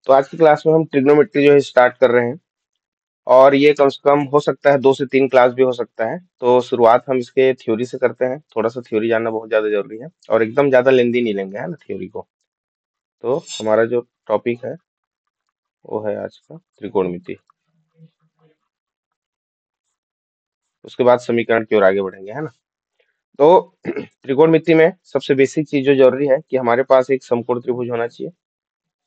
तो आज की क्लास में हम ट्रिग्नोमेट्री जो है स्टार्ट कर रहे हैं और ये कम से कम हो सकता है 2 से 3 क्लास भी हो सकता है। तो शुरुआत हम इसके थ्योरी से करते हैं। थोड़ा सा थ्योरी जानना बहुत ज्यादा जरूरी है और एकदम ज्यादा लेंदी नहीं लेंगे, है ना, थ्योरी को। तो हमारा जो टॉपिक है वो है आज का त्रिकोणमिति। उसके बाद समीकरण की ओर आगे बढ़ेंगे, है ना। तो त्रिकोणमिति में सबसे बेसिक चीज जो जरूरी है कि हमारे पास एक समकोण त्रिभुज होना चाहिए।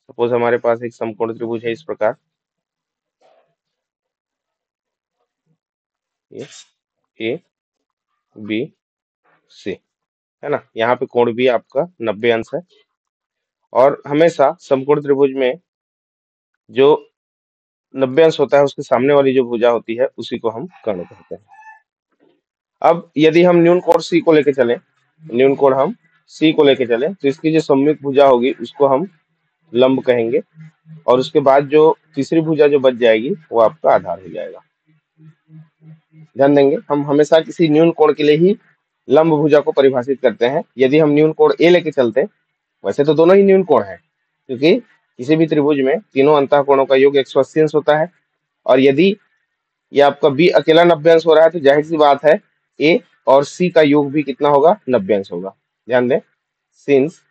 सपोज हमारे पास एक समकोण त्रिभुज है इस प्रकार, ये ए बी सी, है ना। यहाँ पे कोण भी आपका 90 अंश है और हमेशा समकोण त्रिभुज में जो 90 अंश होता है उसके सामने वाली जो भुजा होती है उसी को हम कर्ण कहते हैं। अब यदि हम न्यून कोण सी को लेके चले, न्यून कोण हम सी को लेके चले तो इसकी जो सम्मुख भुजा होगी उसको हम लंब कहेंगे और उसके बाद जो तीसरी भुजा जो बच जाएगी वो आपका आधार हो जाएगा। ध्यान देंगे, हम हमेशा किसी न्यून कोण के लिए ही लंब भुजा को परिभाषित करते हैं। यदि हम न्यून कोण ए लेके चलते, वैसे तो दोनों ही न्यून कोण है क्योंकि किसी भी त्रिभुज में तीनों अंतःकोणों का योग 180 अंश होता है और यदि ये आपका बी अकेला 90 अंश हो रहा है तो जाहिर सी बात है ए और सी का योग भी कितना होगा, 90 अंश होगा। ध्यान दें, सिंस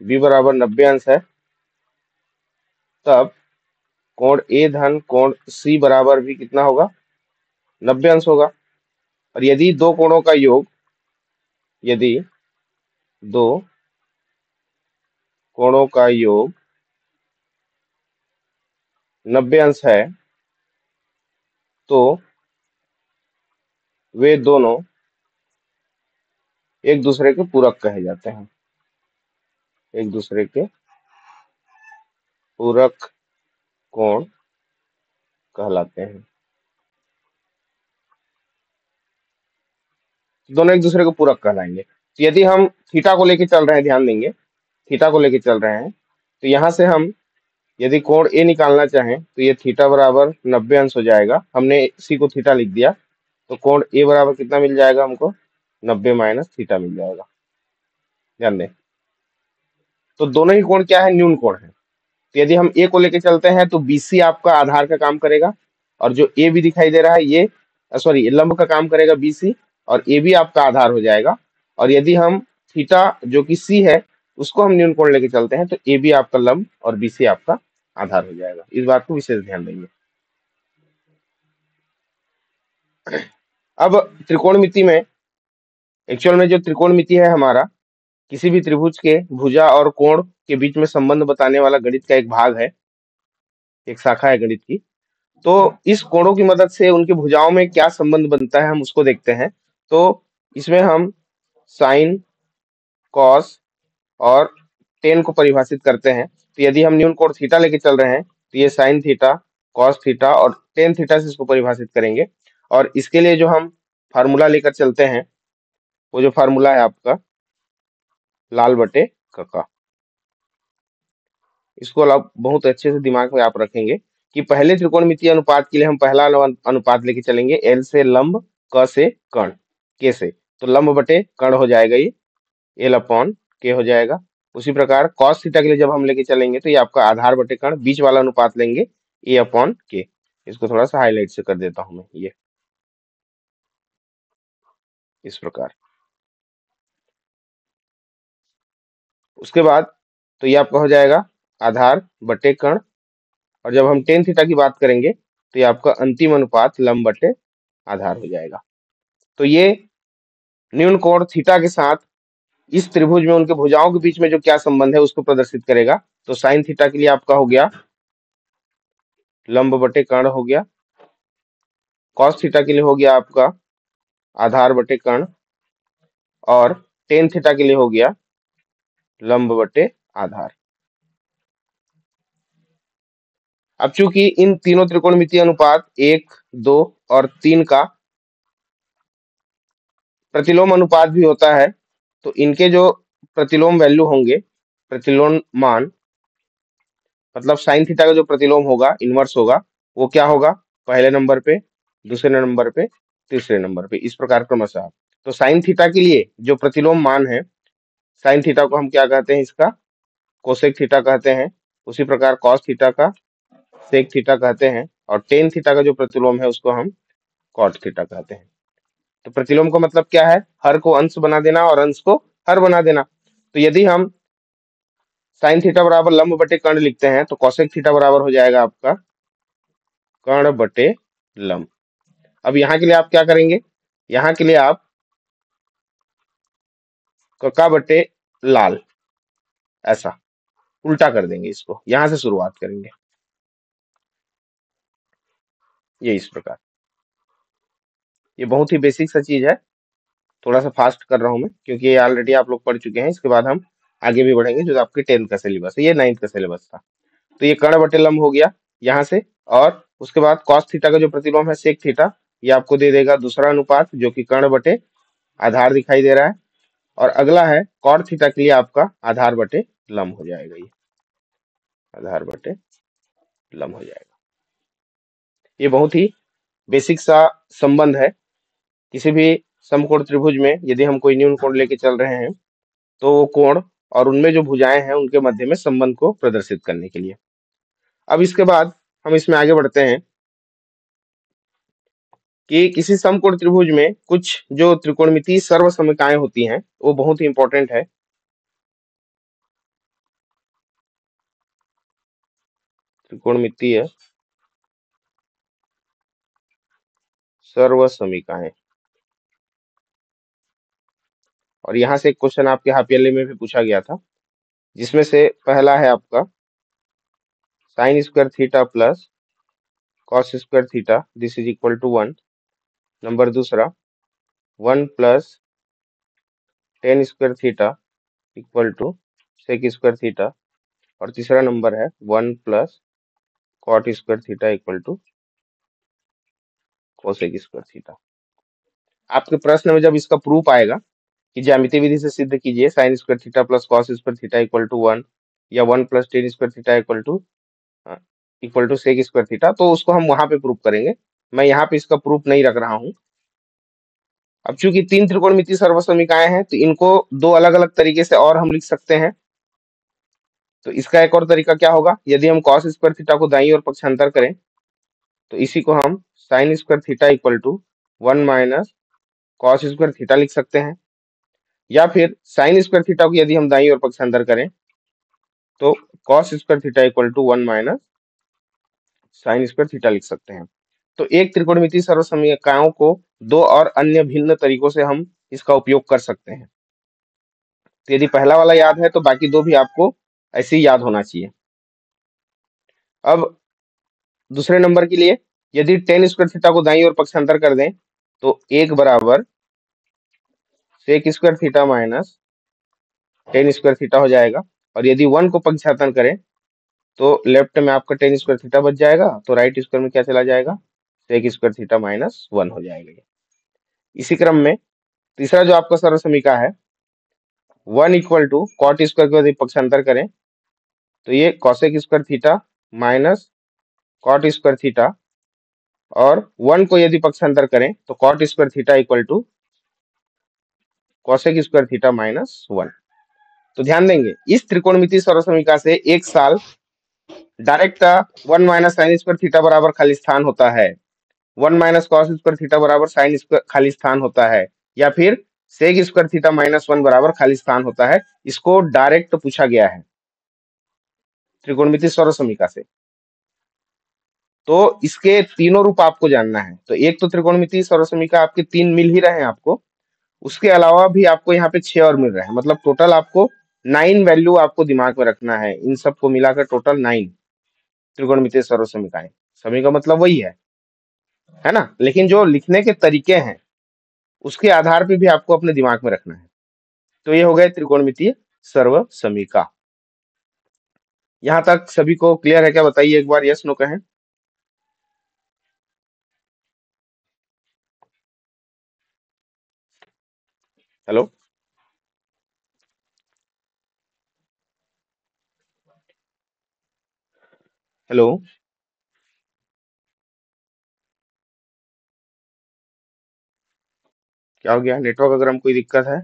बी बराबर 90 अंश है तब कोण ए धन कोण सी बराबर भी कितना होगा, 90 अंश होगा। और यदि दो कोणों का योग, यदि दो कोणों का योग 90 अंश है तो वे दोनों एक दूसरे के पूरक कहे जाते हैं, एक दूसरे के पूरक कोण कहलाते हैं। दोनों एक दूसरे को पूरक कहलाएंगे। तो यदि हम थीटा को लेके चल रहे हैं, ध्यान देंगे, थीटा को लेके चल रहे हैं तो यहाँ से हम यदि कोण ए निकालना चाहें तो ये थीटा बराबर 90 अंश हो जाएगा। हमने सी को थीटा लिख दिया तो कोण ए बराबर कितना मिल जाएगा हमको, 90 माइनस थीटा मिल जाएगा। ध्यान दें, तो दोनों ही कोण क्या है, न्यून कोण है। तो यदि हम ए को लेके चलते हैं तो बीसी आपका आधार का काम करेगा और जो ए भी दिखाई दे रहा है ये, सॉरी, लंब का काम करेगा बीसी और ए भी आपका आधार हो जाएगा। और यदि हम थीटा जो कि सी है उसको हम न्यून कोण लेके चलते हैं तो ए भी आपका लंब और बीसी आपका आधार हो जाएगा। इस बात को विशेष ध्यान देंगे। अब त्रिकोणमिति में, एक्चुअल में जो त्रिकोणमिति है हमारा किसी भी त्रिभुज के भुजा और कोण के बीच में संबंध बताने वाला गणित का एक भाग है, एक शाखा है गणित की। तो इस कोणों की मदद से उनकी भुजाओं में क्या संबंध बनता है हम उसको देखते हैं। तो इसमें हम साइन, कॉस और टेन को परिभाषित करते हैं। तो यदि हम न्यून कोण थीटा लेके चल रहे हैं तो ये साइन थीटा, कॉस थीटा और टेन थीटा से इसको परिभाषित करेंगे। और इसके लिए जो हम फार्मूला लेकर चलते हैं वो जो फार्मूला है आपका लाल बटे कका, इसको आप बहुत अच्छे से दिमाग में आप रखेंगे कि पहले त्रिकोणमितीय अनुपात के लिए हम पहला अनुपात लेके चलेंगे एल से लंब, क से कर्ण, के से। तो लंब बटे कर्ण हो जाएगा ये एल अपॉन के हो जाएगा। उसी प्रकार कॉस थीटा के लिए जब हम लेके चलेंगे तो ये आपका आधार बटे कर्ण, बीच वाला अनुपात लेंगे ए अपॉन के। इसको थोड़ा सा हाईलाइट से कर देता हूं मैं, ये इस प्रकार। उसके बाद तो ये आपका हो जाएगा आधार बटे कर्ण और जब हम टेन थीटा की बात करेंगे तो ये आपका अंतिम अनुपात लंब बटे आधार हो जाएगा। तो ये न्यून कोण थीटा के साथ इस त्रिभुज में उनके भुजाओं के बीच में जो क्या संबंध है उसको प्रदर्शित करेगा। तो साइन थीटा के लिए आपका हो गया लंब बटे कर्ण हो गया, कॉस थीटा के लिए हो गया आपका आधार बटे कर्ण और टेन थीटा के लिए हो गया लंब बटे आधार। अब चूंकि इन तीनों त्रिकोणमितीय अनुपात 1, 2 और 3 का प्रतिलोम अनुपात भी होता है तो इनके जो प्रतिलोम वैल्यू होंगे, प्रतिलोम मान, मतलब साइन थीटा का जो प्रतिलोम होगा, इनवर्स होगा, वो क्या होगा, पहले नंबर पे, दूसरे नंबर पे, तीसरे नंबर पे, इस प्रकार क्रमशः। तो साइन थीटा के लिए जो प्रतिलोम मान है, साइन थीटा को हम क्या कहते हैं, इसका कोसेक थीटा कहते हैं, उसी प्रकार कॉस थीटा का सेक थीटा कहते हैं, और टेन थीटा का जो प्रतिलोम है उसको हम कॉट थीटा कहते हैं। तो प्रतिलोम का मतलब क्या है? हर को अंश बना देना और अंश को हर बना देना। तो यदि हम साइन थीटा बराबर लंब बटे कर्ण लिखते हैं तो कॉसेक थीटा बराबर हो जाएगा आपका कर्ण बटे लंब। अब यहाँ के लिए आप क्या करेंगे? यहाँ के लिए आप कका बटे लाल, ऐसा उल्टा कर देंगे, इसको यहां से शुरुआत करेंगे, ये इस प्रकार। ये बहुत ही बेसिक सा चीज है, थोड़ा सा फास्ट कर रहा हूं मैं क्योंकि ये ऑलरेडी आप लोग पढ़ चुके हैं। इसके बाद हम आगे भी बढ़ेंगे, जो आपके 10th का सिलेबस है, ये 9th का सिलेबस था। तो ये कर्ण बटे लंब हो गया यहाँ से, और उसके बाद कॉस थीटा का जो प्रतिलोम है सेक थीटा, ये आपको दे देगा दूसरा अनुपात जो कि कर्ण बटे आधार दिखाई दे रहा है। और अगला है कॉट थीटा के लिए आपका आधार बटे लंब हो जाएगा, ये आधार बटे लंब हो जाएगा। ये बहुत ही बेसिक सा संबंध है। किसी भी समकोण त्रिभुज में यदि हम कोई न्यून कोण लेके चल रहे हैं तो वो कोण और उनमें जो भुजाएं हैं उनके मध्य में संबंध को प्रदर्शित करने के लिए। अब इसके बाद हम इसमें आगे बढ़ते हैं कि किसी समकोण त्रिभुज में कुछ जो त्रिकोणमितीय सर्वसमीकाएं होती हैं वो बहुत ही इंपॉर्टेंट है। त्रिकोणमितीय सर्वसमीकाएं, और यहाँ से एक क्वेश्चन आपके हाफ ईयरली में भी पूछा गया था, जिसमें से पहला है आपका sine square theta plus cos square theta this is equal to 1। Number दूसरा 1 plus tan square theta equal to sec square theta, और तीसरा नंबर है 1 plus cot square theta equal to cosec square theta. आपके प्रश्न में जब इसका proof आएगा कि ज्यामितीय विधि से सिद्ध कीजिए sine square theta plus cos square theta equal to 1, या 1 plus tan square theta equal to sec square theta, तो उसको हम वहां पे प्रूफ करेंगे। मैं यहाँ पे इसका प्रूफ नहीं रख रहा हूँ। अब चूंकि तीन त्रिकोणमितीय सर्वसमीकाएं हैं तो इनको दो अलग अलग तरीके से और हम लिख सकते हैं। तो इसका एक और तरीका क्या होगा? यदि हम कॉस स्क्वायर थीटा को दाईं ओर पक्षांतर करें तो इसी को हम sine square theta equal to 1 minus cos square theta लिख सकते हैं, या फिर साइन स्क्वायर थीटा को यदि हम दाईं ओर पक्षांतर करें तो cos square theta equal to 1 minus sine square theta लिख सकते हैं। तो एक त्रिकोणमितीय सर्वसमीकरणों को दो और अन्य भिन्न तरीकों से हम इसका उपयोग कर सकते हैं। तो यदि पहला वाला याद है तो बाकी दो भी आपको ऐसे ही याद होना चाहिए। अब दूसरे नंबर के लिए यदि टेन स्क्वायर थीटा को दाईं ओर पक्षांतर कर दें तो एक बराबर sec square theta minus tan square theta हो जाएगा, और यदि 1 को पक्षांतर करें तो लेफ्ट में आपका टेन स्क्वायर थीटा बच जाएगा, तो राइट स्क्वायर में क्या चला जाएगा? सेक स्क्वायर थीटा माइनस 1 हो जाएगा। इसी क्रम में तीसरा जो आपका सर्व समीकरण है 1 इक्वल टू कॉट स्क्वायर को यदि पक्षांतर करें तो ये cosec square theta minus cot square theta, और 1 को यदि पक्षांतर करें तो cot square theta equal to cosec square theta minus 1। तो ध्यान देंगे इस त्रिकोणमितीय सर्व समीकरण से एक साल direct 1 minus sine square theta बराबर खाली स्थान होता है, 1 माइनस कॉस स्क्वायर थीटा बराबर साइन स्क्वायर खाली स्थान होता है, या फिर सेक स्क्वायर थीटा माइनस 1 बराबर खाली स्थान होता है। इसको डायरेक्ट पूछा गया है त्रिकोणमितीय सर्व समीकरण से। तो इसके तीनों रूप आपको जानना है। तो एक तो त्रिकोणमितीय सर्व समीकरण आपके तीन मिल ही रहे हैं आपको, उसके अलावा भी आपको यहाँ पे 6 और मिल रहे हैं, मतलब टोटल आपको 9 वैल्यू आपको दिमाग में रखना है। इन सबको मिलाकर टोटल 9 त्रिकोणमितीय सर्व समीकरण। समी का मतलब वही है ना, लेकिन जो लिखने के तरीके हैं उसके आधार पे भी आपको अपने दिमाग में रखना है। तो ये हो गए त्रिकोणमितीय सर्व समीकरण। यहाँ तक सभी को क्लियर है क्या? बताइए एक बार, यस नो कहें। हेलो, हेलो, क्या हो गया? नेटवर्क अगर हम कोई दिक्कत है?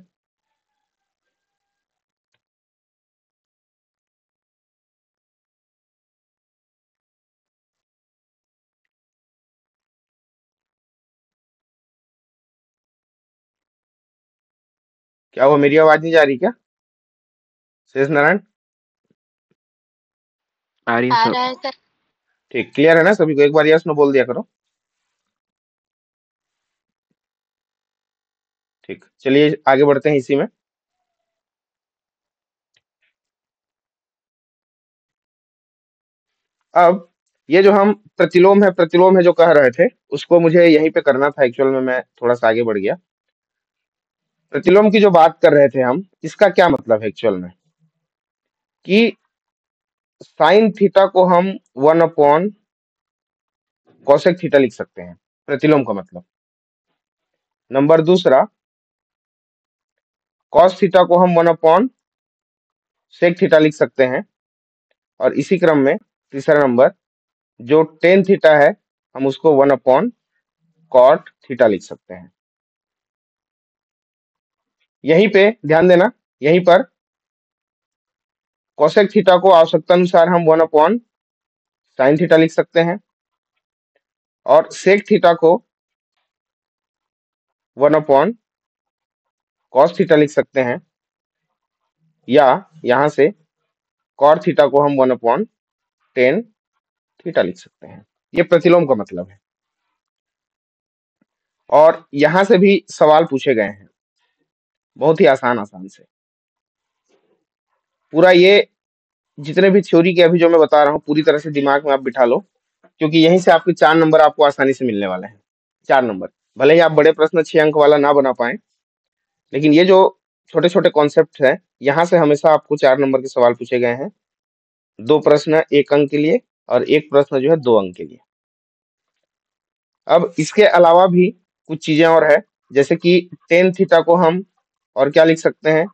क्या हुआ, मेरी आवाज नहीं जा रही क्या शेष नारायण? आ रही है आ सर। रहा है सर। ठीक, क्लियर है ना सभी को? एक बार यस नो बोल दिया करो। ठीक, चलिए आगे बढ़ते हैं इसी में। अब ये जो हम प्रतिलोम है जो कह रहे थे, उसको मुझे यहीं पे करना था। एक्चुअल में मैं थोड़ा सा आगे बढ़ गया। प्रतिलोम की जो बात कर रहे थे हम, इसका क्या मतलब है एक्चुअल में, कि साइन थीटा को हम 1 अपॉन कॉसेक थीटा लिख सकते हैं, प्रतिलोम का मतलब। नंबर दूसरा, कॉस थीटा को हम 1 अपॉन सेक थीटा लिख सकते हैं। और इसी क्रम में तीसरा नंबर, जो टेन थीटा है, हम उसको 1 अपॉन कॉट थीटा लिख सकते हैं। यहीं पे ध्यान देना, यहीं पर कोसेक थीटा को आवश्यकता अनुसार हम 1 अपॉन साइन थीटा लिख सकते हैं, और सेक थीटा को 1 अपॉन कॉस थीटा लिख सकते हैं, या यहां से कॉट थीटा को हम 1 अपॉन टेन थीटा लिख सकते हैं। ये प्रतिलोम का मतलब है। और यहां से भी सवाल पूछे गए हैं, बहुत ही आसान आसान से। पूरा ये जितने भी थ्योरी के अभी जो मैं बता रहा हूँ, पूरी तरह से दिमाग में आप बिठा लो, क्योंकि यहीं से आपके 4 नंबर आपको आसानी से मिलने वाले हैं। 4 नंबर, भले ही आप बड़े प्रश्न 6 अंक वाला ना बना पाए, लेकिन ये जो छोटे छोटे कॉन्सेप्ट है, यहाँ से हमेशा आपको 4 नंबर के सवाल पूछे गए हैं। 2 प्रश्न 1 अंक के लिए, और 1 प्रश्न जो है 2 अंक के लिए। अब इसके अलावा भी कुछ चीजें और है, जैसे कि टेन थीटा को हम और क्या लिख सकते हैं,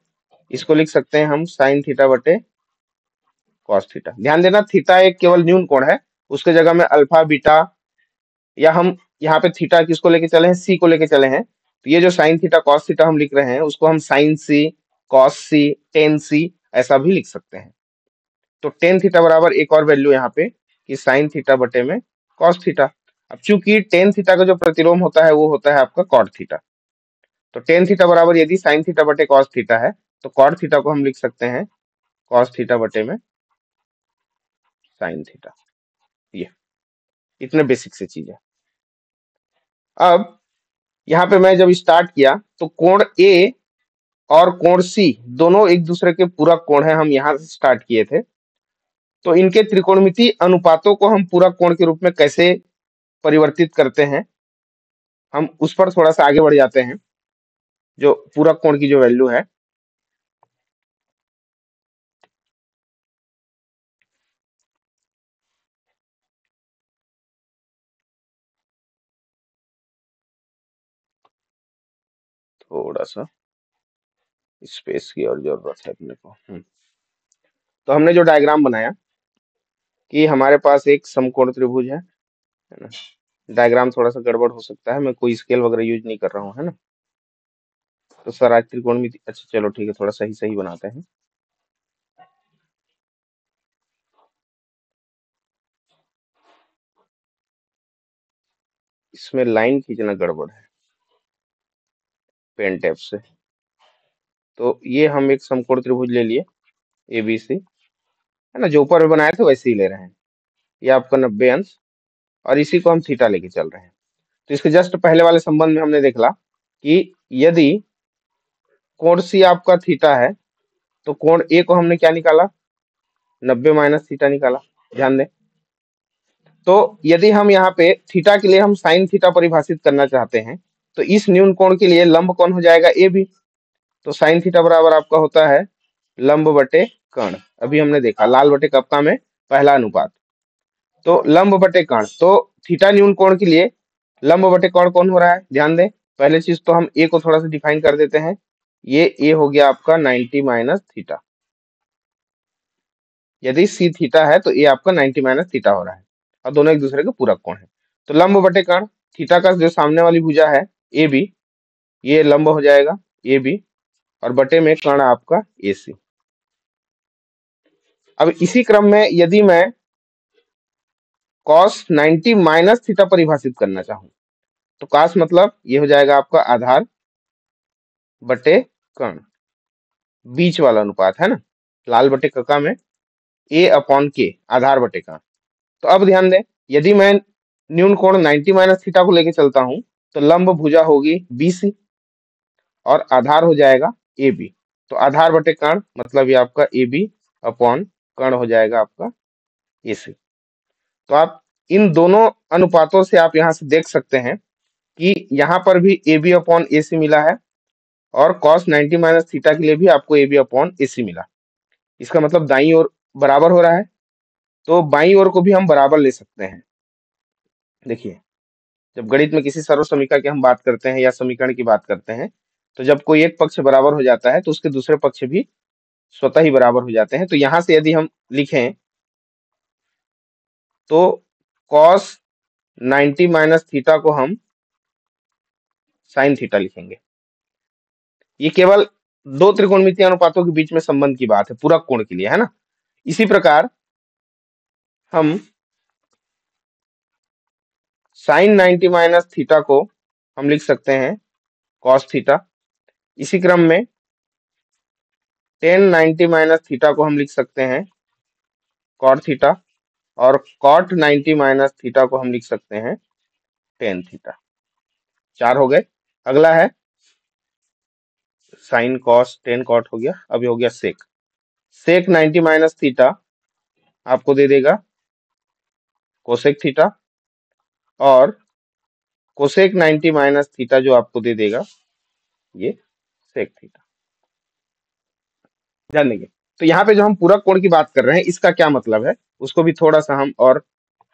इसको लिख सकते हैं हम साइन थीटा बटे कॉस थीटा। ध्यान देना, थीटा एक केवल न्यून कोण है, उसके जगह में अल्फा बीटा, या हम यहाँ पे थीटा किसको लेके चले हैं, सी को लेके चले हैं। तो ये जो साइन थीटा कॉस थीटा हम लिख रहे हैं, उसको हम साइन सी, कॉस सी, टेन सी ऐसा भी लिख सकते हैं। तो टेन थीटा बराबर एक और वैल्यू यहाँ पे, कि साइन थीटा बटे में कॉस थीटा। अब चूंकि टेन थीटा का जो प्रतिलोम होता है वो होता है आपका कॉट थीटा, तो टेन थीटा बराबर यदि साइन थीटा बटे कॉस थीटा है, तो कॉट थीटा को हम लिख सकते हैं कॉस थीटा बटे में साइन थीटा। ये इतने बेसिक से चीज है। अब यहाँ पे मैं जब स्टार्ट किया, तो कोण ए और कोण सी दोनों एक दूसरे के पूरक कोण है, हम यहाँ से स्टार्ट किए थे। तो इनके त्रिकोणमितीय अनुपातों को हम पूरक कोण के रूप में कैसे परिवर्तित करते हैं, हम उस पर थोड़ा सा आगे बढ़ जाते हैं। जो पूरक कोण की जो वैल्यू है, थोड़ा सा स्पेस की और जरूरत है अपने को। तो हमने जो डायग्राम बनाया कि हमारे पास एक समकोण त्रिभुज है ना। डायग्राम थोड़ा सा गड़बड़ हो सकता है, मैं कोई स्केल वगैरह यूज नहीं कर रहा हूँ, है ना। तो सर आज त्रिकोणमिति, अच्छा चलो ठीक है, थोड़ा सही सही बनाते हैं। इसमें लाइन खींचना गड़बड़ है पेन टैप से। तो ये हम एक समकोण त्रिभुज ले लिए ABC, है ना, जो ऊपर में बनाए थे वैसे ही ले रहे हैं। ये आपका 90 अंश, और इसी को हम थीटा लेके चल रहे हैं। तो इसके जस्ट पहले वाले संबंध में हमने देखला कि यदि कोण सी आपका थीटा है, तो कोण ए को हमने क्या निकाला, 90 माइनस थीटा निकाला। ध्यान दें, तो यदि हम यहाँ पे थीटा के लिए हम साइन थीटा परिभाषित करना चाहते हैं, तो इस न्यून कोण के लिए लंब कौन हो जाएगा, ए बी। तो साइन थीटा बराबर आपका होता है लंब बटे कर्ण। अभी हमने देखा लाल बटे कप्ता में पहला अनुपात, तो लंब बटे कर्ण। तो थीटा न्यून कोण के लिए लंब बटे कर्ण कौन हो रहा है, ध्यान दें। पहले चीज तो हम ए को थोड़ा सा डिफाइन कर देते हैं। ये ए हो गया आपका 90 माइनस थीटा। यदि सी थीटा है तो ए आपका 90 माइनस थीटा हो रहा है, और दोनों एक दूसरे के पूरक कोण है। तो लंब बटे कर्ण, थीटा का जो सामने वाली भुजा है ए बी, ये लंब हो जाएगा ए बी, और बटे में कर्ण आपका ए सी। अब इसी क्रम में यदि मैं cos 90 माइनस थीटा परिभाषित करना चाहूं, तो cos मतलब ये हो जाएगा आपका आधार बटे कर्ण। बीच वाला अनुपात है ना, लाल बटे कका में a अपॉन के, आधार बटे का। तो अब ध्यान दें, यदि मैं न्यून कोण 90 माइनस थीटा को लेके चलता हूं तो लंब भुजा होगी BC और आधार हो जाएगा AB। तो आधार बटे कर्ण मतलब ये आपका AB अपॉन कर्ण हो जाएगा आपका AC। तो आप इन दोनों अनुपातों से आप यहां से देख सकते हैं कि यहाँ पर भी AB अपॉन AC मिला है और cos 90 माइनस थीटा के लिए भी आपको AB अपॉन AC मिला। इसका मतलब दाईं ओर बराबर हो रहा है, तो बाईं ओर को भी हम बराबर ले सकते हैं। देखिए, जब गणित में किसी सर्व समीकरण की हम बात करते हैं या समीकरण की बात करते हैं, तो जब कोई एक पक्ष बराबर हो जाता है तो उसके दूसरे पक्ष भी स्वतः ही बराबर हो जाते हैं। तो यहां से यदि हम लिखें तो cos 90 माइनस थीटा को हम साइन थीटा लिखेंगे। ये केवल दो त्रिकोणमितीय अनुपातों के बीच में संबंध की बात है, पूरक कोण के लिए, है ना। इसी प्रकार हम साइन 90 माइनस थीटा को हम लिख सकते हैं cos थीटा। इसी क्रम में tan 90 माइनस थीटा को हम लिख सकते हैं cot थीटा और cot 90 माइनस थीटा को हम लिख सकते हैं tan थीटा। 4 हो गए। अगला है साइन cos tan cot हो गया। अभी हो गया sec 90 माइनस थीटा आपको दे देगा कोसेक थीटा और कोसेक 90 माइनस थीटा जो आपको दे देगा ये सेक थीटा। ध्यान देंगे, तो यहाँ पे जो हम पूरक कोण की बात कर रहे हैं इसका क्या मतलब है उसको भी थोड़ा सा हम और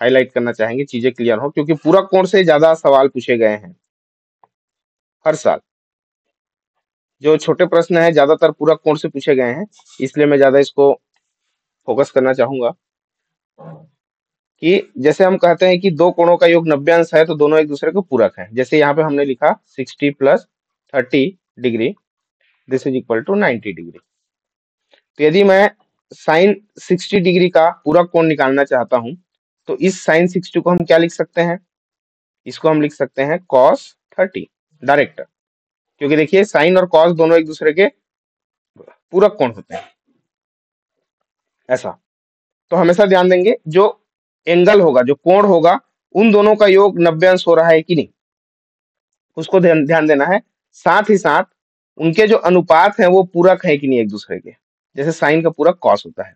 हाईलाइट करना चाहेंगे, चीजें क्लियर हो, क्योंकि पूरक कोण से ज्यादा सवाल पूछे गए हैं हर साल। जो छोटे प्रश्न है ज्यादातर पूरक कोण से पूछे गए हैं, इसलिए मैं ज्यादा इसको फोकस करना चाहूंगा कि जैसे हम कहते हैं कि दो कोणों का योग 90 अंश है तो दोनों एक दूसरे को पूरक है। जैसे यहाँ पे हमने लिखा 60 plus 30 degree this is equal to 90 degree. तो यदि मैं साइन 60 डिग्री का पूरक कोण निकालना चाहता हूं तो इस साइन 60 को हम क्या लिख सकते हैं, इसको हम लिख सकते हैं cos 30 डायरेक्ट, क्योंकि देखिए साइन और cos दोनों एक दूसरे के पूरक कोण होते हैं ऐसा। तो हमेशा ध्यान देंगे जो एंगल होगा, जो कोण होगा, उन दोनों का योग 90 अंश हो रहा है कि नहीं, उसको ध्यान देना है। साथ ही साथ उनके जो अनुपात हैं वो पूरक है कि नहीं एक दूसरे के। जैसे साइन का पूरक cos होता है,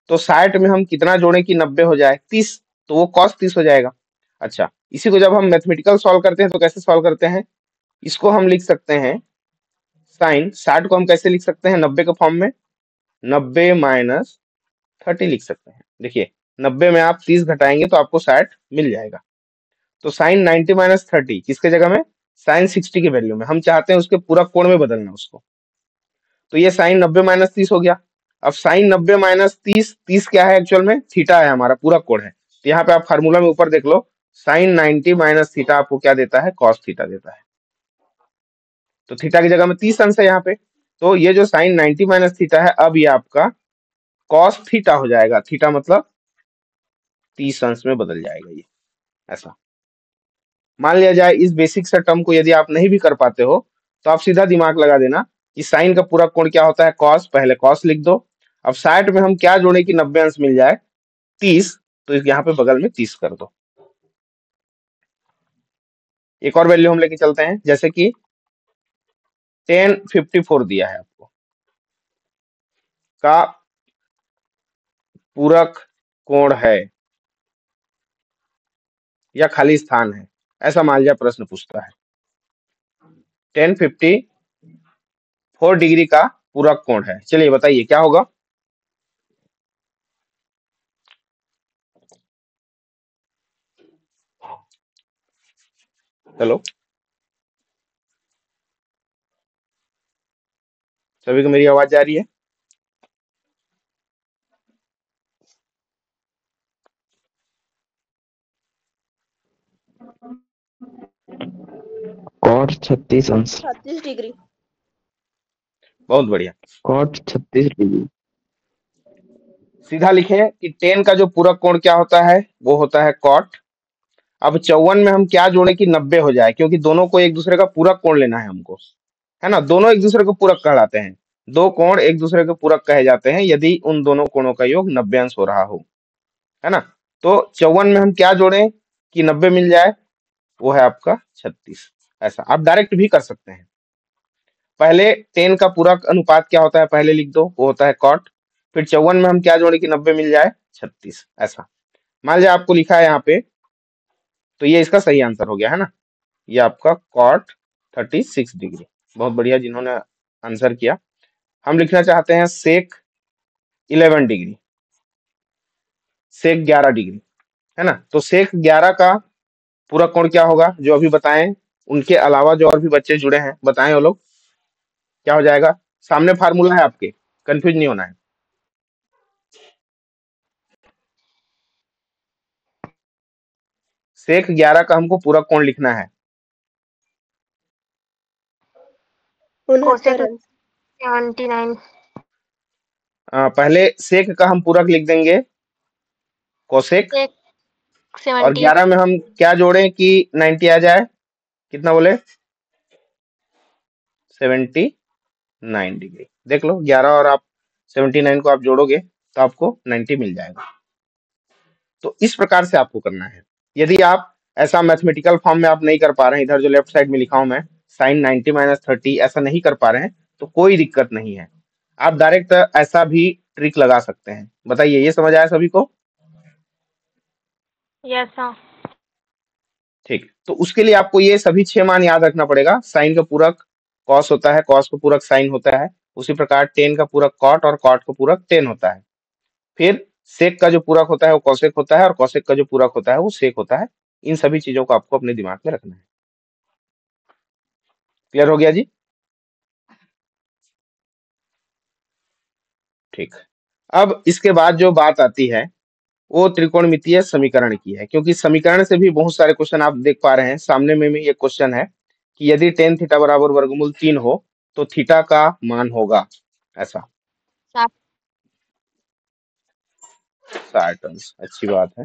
तो 60 में हम कितना जोड़ें कि 90 हो जाए, 30, तो वो cos 30 हो जाएगा। अच्छा, इसी को जब हम मैथमेटिकल सॉल्व करते हैं तो कैसे सॉल्व करते हैं, इसको हम लिख सकते हैं साइन 60 को हम कैसे लिख सकते हैं 90 के फॉर्म में, 90 माइनस 30 लिख सकते हैं। देखिए 90 में आप 30 घटाएंगे तो आपको 60 मिल जाएगा। तो साइन 90 माइनस 30 किसके जगह में, साइन 60 की वैल्यू में। हम चाहते हैं उसके पूरक कोण में बदलना उसको, तो ये साइन 90 माइनस 30 हो गया। अब साइन 90 माइनस 30, 30 क्या है एक्चुअल में, थीटा है, हमारा पूरक कोण है। तो यहाँ पे आप फार्मूला में ऊपर देख लो, साइन 90 माइनस थीटा आपको क्या देता है, कॉस थीटा देता है। तो थीटा की जगह में 30 अंश है यहाँ पे, तो ये जो साइन 90 माइनस थीटा है अब ये आपका कॉस थीटा हो जाएगा। थीटा मतलब 30 अंश में बदल जाएगा ये ऐसा। मान लिया जाए इस बेसिक सा टर्म को यदि आप नहीं भी कर पाते हो तो आप सीधा दिमाग लगा देना कि साइन का पूरा कोण क्या होता है, कॉस, पहले कॉस लिख दो। अब 60 में हम क्या जोड़े कि 90 अंश मिल जाए, 30, तो यहाँ पे बगल में 30 कर दो। एक और वैल्यू हम लेके चलते हैं, जैसे कि tan 54 दिया है आपको का पूरक कोण है या खाली स्थान है, ऐसा मान लिया प्रश्न पूछता है। tan 54 डिग्री का पूरक कोण है, चलिए बताइए क्या होगा। हेलो, सभी को मेरी आवाज जा रही है? कॉट 36 अंश। 36 डिग्री। बहुत बढ़िया। Cot 36 degree. सीधा लिखें कि tan का जो पूरक कोण क्या होता है, वो होता है cot। अब 54 में हम क्या जोड़े कि 90 हो जाए, क्योंकि दोनों को एक दूसरे का पूरक कोण लेना है हमको, है ना, दोनों एक दूसरे को पूरक कहलाते हैं। दो कोण एक दूसरे के पूरक कहे जाते हैं यदि उन दोनों कोणों का योग 90 अंश हो रहा हो, है ना। तो 54 में हम क्या जोड़ें कि 90 मिल जाए, वो है आपका 36। ऐसा आप डायरेक्ट भी कर सकते हैं। पहले 10 का पूरक अनुपात क्या होता है पहले लिख दो, वो होता है कॉट। फिर 54 में हम क्या जोड़े कि 90 मिल जाए 36। ऐसा मान लिया आपको लिखा है यहाँ पे, तो ये इसका सही आंसर हो गया, है ना। ये आपका कॉट 36 डिग्री। बहुत बढ़िया जिन्होंने आंसर किया। हम लिखना चाहते हैं सेक 11 डिग्री, सेक 11 डिग्री, है ना। तो सेक 11 का पूरक कोण क्या होगा, जो अभी बताएं, उनके अलावा जो और भी बच्चे जुड़े हैं बताएं वो लोग, क्या हो जाएगा। सामने फार्मूला है आपके, कंफ्यूज नहीं होना है। सेक 11 का हमको पूरक कोण लिखना है। कोसेक 79। पहले सेक का हम पूरक लिख देंगे कोसेक, और 70। 11 में हम क्या जोड़ें कि 90 आ जाए, कितना बोले 79 डिग्री। देख लो 11 और आप 79 को आप जोड़ोगे तो आपको 90 मिल जाएगा। तो इस प्रकार से आपको करना है। यदि आप ऐसा मैथमेटिकल फॉर्म में आप नहीं कर पा रहे हैं, इधर जो लेफ्ट साइड में लिखा हूं मैं साइन 90 माइनस 30, ऐसा नहीं कर पा रहे हैं तो कोई दिक्कत नहीं है, आप डायरेक्ट ऐसा भी ट्रिक लगा सकते हैं। बताइए ये समझ आया सभी को। Yes sir. ठीक, तो उसके लिए आपको ये सभी 6 मान याद रखना पड़ेगा। साइन का पूरक कॉस होता है, कॉस का पूरक साइन होता है, उसी प्रकार टेन का पूरक कॉट और कॉट का पूरक टेन होता है। फिर सेक का जो पूरक होता है वो कॉसेक होता है, और कॉसेक का जो पूरक होता है वो सेक होता है। इन सभी चीजों को आपको अपने दिमाग में रखना है। क्लियर हो गया जी। ठीक, अब इसके बाद जो बात आती है वो त्रिकोणमितीय समीकरण की है, क्योंकि समीकरण से भी बहुत सारे क्वेश्चन आप देख पा रहे हैं। सामने में भी एक क्वेश्चन है कि यदि टेन थीटा बराबर वर्गमूल 3 हो तो थीटा का मान होगा ऐसा 60 अंश। अच्छी बात है।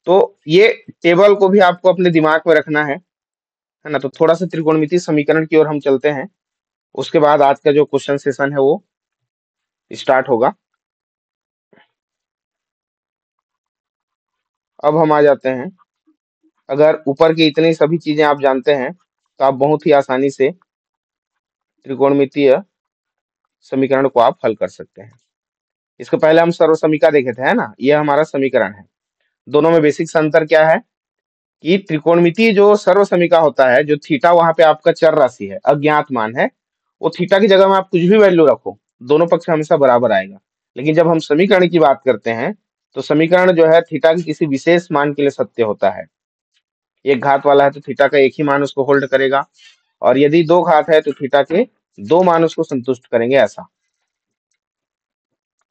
तो ये टेबल को भी आपको अपने दिमाग में रखना है ना। तो थोड़ा सा त्रिकोणमितीय समीकरण की ओर हम चलते हैं, उसके बाद आज का जो क्वेश्चन सेशन है वो स्टार्ट होगा। अब हम आ जाते हैं, अगर ऊपर की इतनी सभी चीजें आप जानते हैं तो आप बहुत ही आसानी से त्रिकोणमितीय समीकरण को आप हल कर सकते हैं। इसके पहले हम सर्व समीकरण देखे थे, है ना। ये हमारा समीकरण है। दोनों में बेसिक सा अंतर क्या है कि त्रिकोणमितीय जो सर्व समीकरण होता है, जो थीटा वहां पे आपका चर राशि है, अज्ञात मान है, वो थीटा की जगह में आप कुछ भी वैल्यू रखो, दोनों पक्ष हमेशा बराबर आएगा। लेकिन जब हम समीकरण की बात करते हैं तो समीकरण जो है थीटा के किसी विशेष मान के लिए सत्य होता है। एक घात वाला है तो थीटा का एक ही मान उसको होल्ड करेगा, और यदि दो घात है तो थीटा के दो मान उसको संतुष्ट करेंगे। ऐसा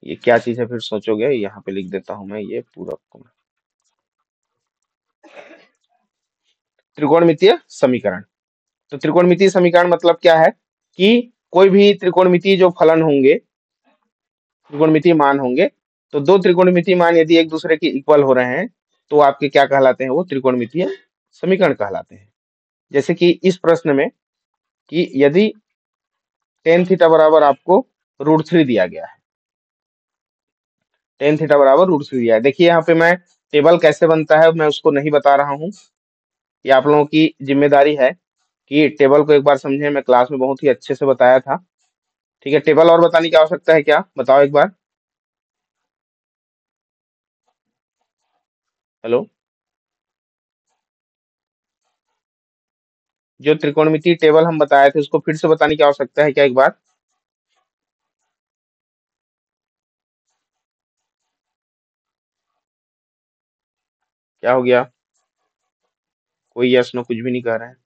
ये क्या चीज है फिर सोचोगे, यहाँ पे लिख देता हूं मैं ये पूरक को। त्रिकोणमितीय समीकरण, तो त्रिकोणमितीय समीकरण मतलब क्या है कि कोई भी त्रिकोणमितीय जो फलन होंगे, त्रिकोणमितीय मान होंगे, तो दो त्रिकोणमितीय मान यदि एक दूसरे के इक्वल हो रहे हैं तो आपके क्या कहलाते हैं, वो त्रिकोणमितीय समीकरण कहलाते हैं। जैसे कि इस प्रश्न में कि यदि टेन थीटा बराबर आपको √3 दिया गया है, टेन थीटा बराबर √3 दिया है। देखिए यहाँ पे मैं टेबल कैसे बनता है मैं उसको नहीं बता रहा हूँ, ये आप लोगों की जिम्मेदारी है कि टेबल को एक बार समझें। मैं क्लास में बहुत ही अच्छे से बताया था। ठीक है, टेबल और बताने की आवश्यकता है क्या, बताओ एक बार। हेलो, जो त्रिकोणमितीय टेबल हम बताए थे उसको फिर से बताने की आवश्यकता है क्या एक बार। क्या हो गया, कोई यस नो कुछ भी नहीं कह रहे हैं।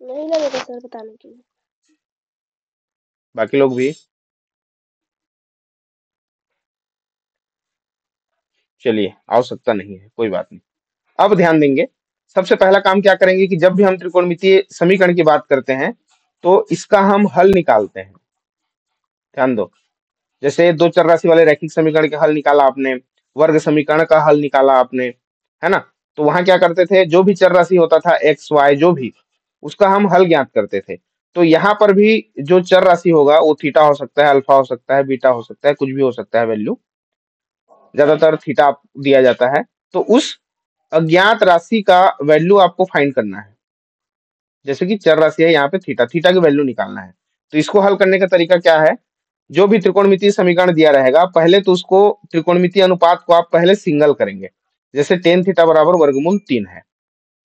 नहीं लगेगा सर बताने के लिए। बाकी लोग भी, चलिए आवश्यकता नहीं है, कोई बात नहीं। अब ध्यान देंगे, सबसे पहला काम क्या करेंगे कि जब भी हम त्रिकोणमितीय समीकरण की बात करते हैं तो इसका हम हल निकालते हैं। ध्यान दो, जैसे दो चर राशि वाले रैखिक समीकरण का हल निकाला आपने, वर्ग समीकरण का हल निकाला आपने, है ना। तो वहां क्या करते थे, जो भी चर राशि होता था एक्स वाई जो भी, उसका हम हल ज्ञात करते थे। तो यहाँ पर भी जो चर राशि होगा वो थीटा हो सकता है, अल्फा हो सकता है, बीटा हो सकता है, कुछ भी हो सकता है वैल्यू, ज्यादातर थीटा दिया जाता है। तो उस अज्ञात राशि का वैल्यू आपको फाइंड करना है। जैसे कि चर राशि है यहाँ पे थीटा, थीटा की वैल्यू निकालना है। तो इसको हल करने का तरीका क्या है, जो भी त्रिकोणमितीय समीकरण दिया रहेगा पहले तो उसको त्रिकोणमितीय अनुपात को आप पहले सिंगल करेंगे। जैसे टेन थीटा बराबर वर्गमूल 3 है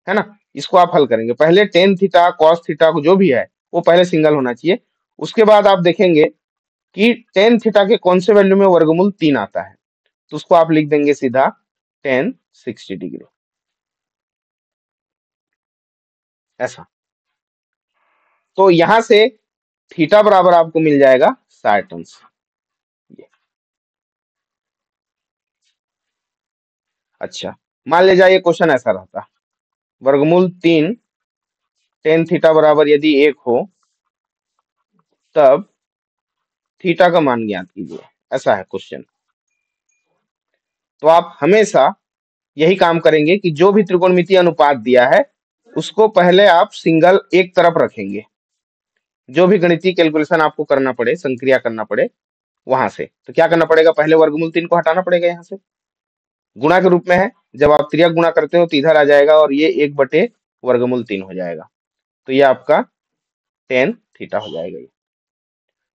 ना, इसको आप हल करेंगे। पहले टेन थीटा कॉस थीटा को जो भी है वो पहले सिंगल होना चाहिए। उसके बाद आप देखेंगे कि टेन थीटा के कौन से वैल्यू में वर्गमूल 3 आता है, तो उसको आप लिख देंगे सीधा टेन 60 डिग्री, ऐसा। तो यहां से थीटा बराबर आपको मिल जाएगा 60 अंश। ये अच्छा, मान ले जाइए क्वेश्चन ऐसा रहता, वर्गमूल 3 टेन थीटा बराबर यदि 1 हो तब थीटा का मान ज्ञात कीजिए, ऐसा है क्वेश्चन। तो आप हमेशा यही काम करेंगे कि जो भी त्रिकोणमितीय अनुपात दिया है उसको पहले आप सिंगल एक तरफ रखेंगे। जो भी गणितीय कैलकुलेशन आपको करना पड़े, संक्रिया करना पड़े वहां से, तो क्या करना पड़ेगा, पहले वर्गमूल 3 को हटाना पड़ेगा। यहाँ से गुणा के रूप में है, जब आप त्रियक गुणा करते हो तो इधर आ जाएगा और ये 1/वर्गमूल 3 हो जाएगा। तो ये आपका टेन थीटा हो जाएगा ये।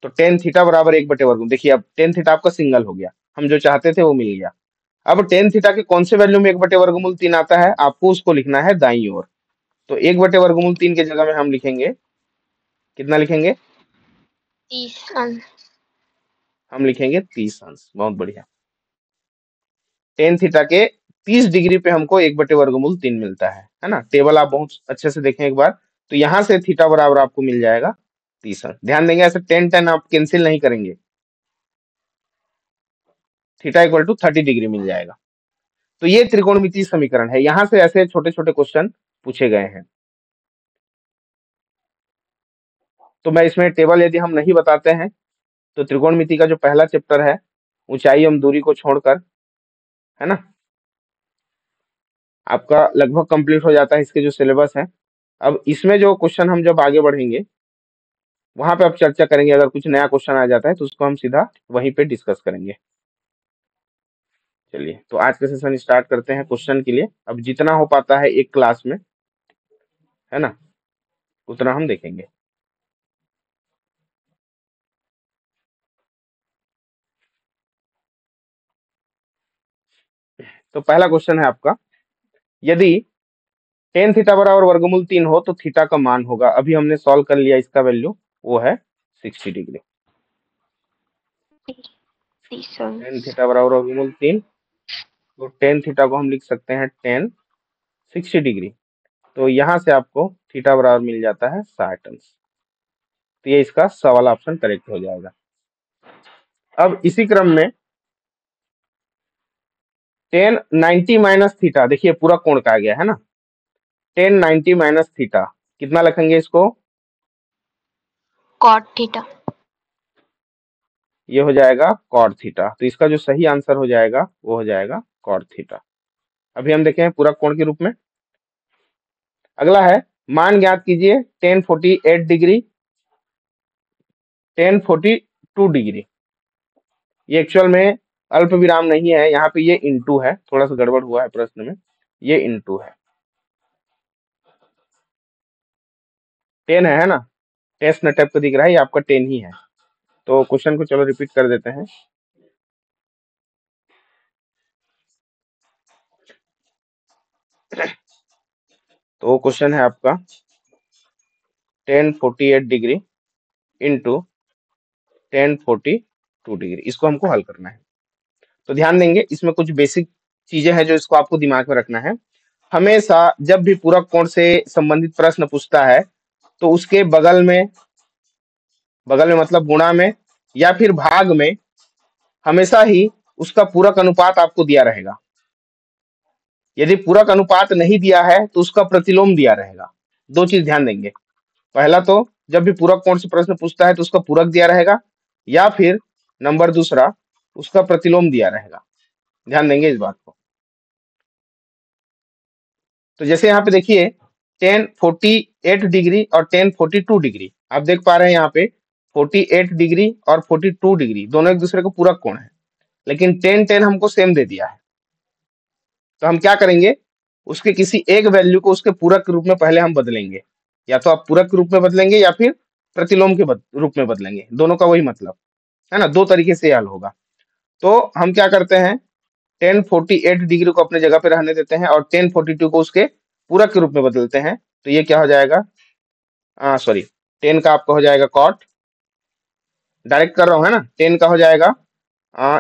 तो टेन थीटा बराबर 1/वर्गमूल, देखिए अब टेन थीटा आपका सिंगल हो गया, हम जो चाहते थे वो मिल गया। अब टेन थीटा के कौन से वैल्यू में 1/वर्गमूल 3 आता है, आपको उसको लिखना है दाईं ओर। तो 1/वर्गमूल 3 के जगह में हम लिखेंगे, कितना लिखेंगे, 30 अंश। हम लिखेंगे 30 अंश। बहुत बढ़िया। टेन थीटा के 30 डिग्री पे हमको 1/वर्गमूल 3 मिलता है ना। टेबल आप बहुत अच्छे से देखें एक बार। तो यहां से थीटा बराबर आपको मिल जाएगा 30 अंश। ध्यान देंगे ऐसे 10 10 आप कैंसिल नहीं करेंगे, थीटा इक्वल टू 30 डिग्री मिल जाएगा। तो ये त्रिकोणमितीय समीकरण है। यहां से ऐसे छोटे छोटे क्वेश्चन पूछे गए हैं। तो मैं इसमें टेबल यदि हम नहीं बताते हैं तो त्रिकोणमिति का जो पहला चैप्टर है ऊंचाई एवं दूरी को छोड़कर, है ना, आपका लगभग कंप्लीट हो जाता है इसके जो सिलेबस है। अब इसमें जो क्वेश्चन हम जब आगे बढ़ेंगे वहां पे आप चर्चा करेंगे, अगर कुछ नया क्वेश्चन आ जाता है तो उसको हम सीधा वहीं पे डिस्कस करेंगे। चलिए, तो आज का सेशन स्टार्ट करते हैं क्वेश्चन के लिए। अब जितना हो पाता है एक क्लास में, है ना, उतना हम देखेंगे। तो पहला क्वेश्चन है आपका, यदि टेन थीटा बराबर वर्गमूल 3 हो तो थीटा का मान होगा। अभी हमने सॉल्व कर लिया, इसका वैल्यू वो है 60 डिग्री। 30 टेन अंश। थीटा बराबर वर्गमूल 3, तो टेन थीटा को हम लिख सकते हैं टेन 60 डिग्री। तो यहां से आपको थीटा बराबर मिल जाता है 60 अंश। तो ये इसका सवाल ऑप्शन करेक्ट हो जाएगा। अब इसी क्रम में टेन 90 माइनस थीटा, देखिए पूरा कोण का आ गया है ना, टेन 90 माइनस थीटा कितना लिखेंगे इसको, कॉट थीटा। ये हो जाएगा कॉट थीटा। तो इसका जो सही आंसर हो जाएगा वो हो जाएगा कॉट थीटा। अभी हम देखें पूरा कोण के रूप में। अगला है, मान ज्ञात कीजिए टेन 48 डिग्री, टेन 42 डिग्री। ये एक्चुअल में अल्प विराम नहीं है, यहाँ पे ये इंटू है, थोड़ा सा गड़बड़ हुआ है प्रश्न में, ये इंटू है। टेन है ना, टेस्ट न टाइप का दिख रहा है, ये आपका 10 ही है। तो क्वेश्चन को चलो रिपीट कर देते हैं। तो क्वेश्चन है आपका ten 48 degree into ten 42 degree, इसको हमको हल करना है। तो ध्यान देंगे इसमें कुछ बेसिक चीजें हैं जो इसको आपको दिमाग में रखना है। हमेशा जब भी पूरक कोण से संबंधित प्रश्न पूछता है तो उसके बगल में मतलब गुणा में या फिर भाग में हमेशा ही उसका पूरक अनुपात आपको दिया रहेगा। यदि पूरक अनुपात नहीं दिया है तो उसका प्रतिलोम दिया रहेगा। दो चीज ध्यान देंगे, पहला तो जब भी पूरक कोण से प्रश्न पूछता है तो उसका पूरक दिया रहेगा, या फिर नंबर दूसरा उसका प्रतिलोम दिया रहेगा। ध्यान देंगे इस बात को। तो जैसे यहाँ पे देखिए टेन 48 डिग्री और टेन 42 डिग्री, आप देख पा रहे हैं यहाँ पे 48 डिग्री और 42 डिग्री दोनों एक दूसरे को पूरक कोण है, लेकिन 10 हमको सेम दे दिया है। तो हम क्या करेंगे, उसके किसी एक वैल्यू को उसके पूरक के रूप में पहले हम बदलेंगे, या तो आप पूरक के रूप में बदलेंगे या फिर प्रतिलोम के रूप में बदलेंगे, दोनों का वही मतलब है ना। दो तरीके से हल होगा। तो हम क्या करते हैं, 1048 डिग्री को अपने जगह पे रहने देते हैं और 1042 को उसके पूरक के रूप में बदलते हैं। तो ये क्या हो जाएगा, सॉरी 10 का आपका हो जाएगा कॉट, डायरेक्ट कर रहा हूं है ना, 10 का हो जाएगा,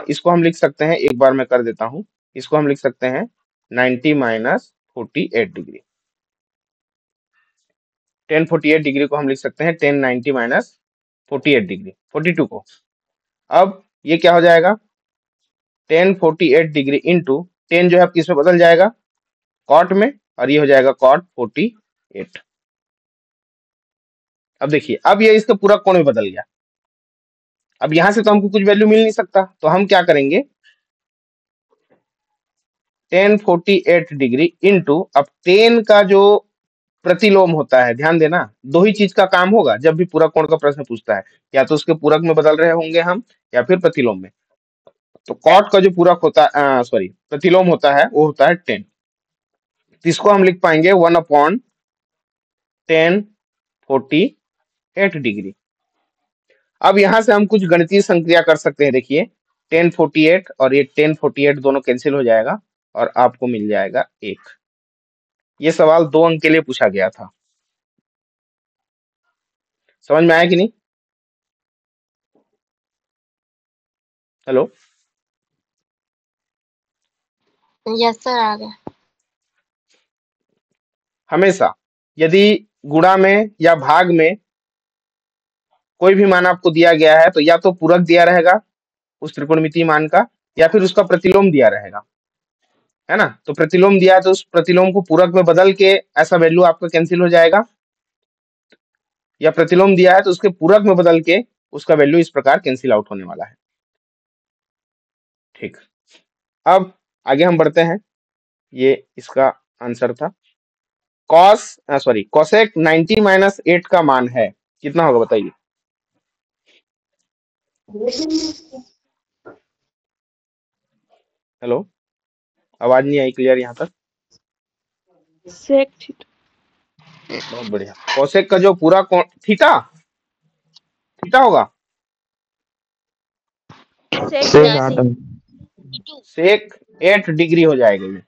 इसको हम लिख सकते हैं, एक बार मैं कर देता हूं, इसको हम लिख सकते हैं 90 माइनस 48 डिग्री। 1048 डिग्री को हम लिख सकते हैं 1090 माइनस 48 डिग्री, 42 को। अब ये क्या हो जाएगा, 1048 डिग्री इंटू 10 जो है किस में बदल जाएगा, कॉट में, और ये हो जाएगा कॉट 48। अब देखिए, अब ये इसका पूरा कोण में बदल गया। अब यहां से तो हमको कुछ वैल्यू मिल नहीं सकता, तो हम क्या करेंगे, 1048 डिग्री इंटू, अब 10 का जो प्रतिलोम होता है, ध्यान देना, दो ही चीज का काम होगा जब भी पूरक कोण का प्रश्न पूछता है, या तो उसके पूरक में बदल रहे होंगे हम, या फिर प्रतिलोम में। तो कॉट का जो पूरक होता है, सॉरी प्रतिलोम होता है, वो होता है 10। इसको हम लिख पाएंगे 1/1048 डिग्री। अब यहां से हम कुछ गणितीय संक्रिया कर सकते हैं। देखिए 1048 और ये 1048 दोनों कैंसिल हो जाएगा और आपको मिल जाएगा 1। ये सवाल 2 अंक के लिए पूछा गया था। समझ में आया कि नहीं? हेलो, यस सर, आ गया। हमेशा यदि गुणा में या भाग में कोई भी मान आपको दिया गया है, तो या तो पूरक दिया रहेगा उस त्रिकोणमितीय मान का, या फिर उसका प्रतिलोम दिया रहेगा, है ना। तो प्रतिलोम दिया है तो उस प्रतिलोम को पूरक में बदल के ऐसा वैल्यू आपका कैंसिल हो जाएगा, या प्रतिलोम दिया है तो उसके पूरक में बदल के उसका वैल्यू इस प्रकार कैंसिल आउट होने वाला है। ठीक, अब आगे हम बढ़ते हैं। ये इसका आंसर था। कोसेक 90 माइनस 8 का मान है, कितना होगा बताइए। हेलो, आवाज नहीं आई क्लियर यहाँ तक। Sec theta. बहुत बढ़िया। कोसेक का जो पूरा कोण थीटा, थीटा होगा, सेक सेक या 8 सेक 8 डिग्री हो जाएगा। ये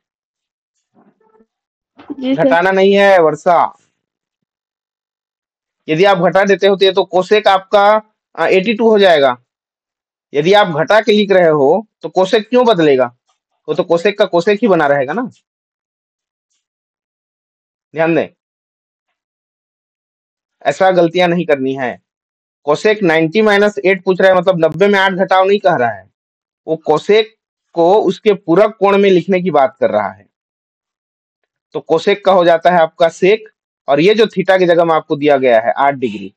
जी सर। घटाना नहीं है वर्षा, यदि आप घटा देते होते तो कोसेक आपका 82 हो जाएगा। यदि आप घटा के लिख रहे हो तो कोसेक क्यों बदलेगा, वो तो कोसेक का कोसेक ही बना रहेगा ना। ध्यान दें, ऐसा गलतियां नहीं करनी है। कोसेक 90 माइनस 8 पूछ रहा है, मतलब 90 में 8 घटाओ नहीं कह रहा है, वो कोसेक को उसके पूरक कोण में लिखने की बात कर रहा है। तो कोसेक का हो जाता है आपका सेक, और ये जो थीटा की जगह में आपको दिया गया है 8 डिग्री,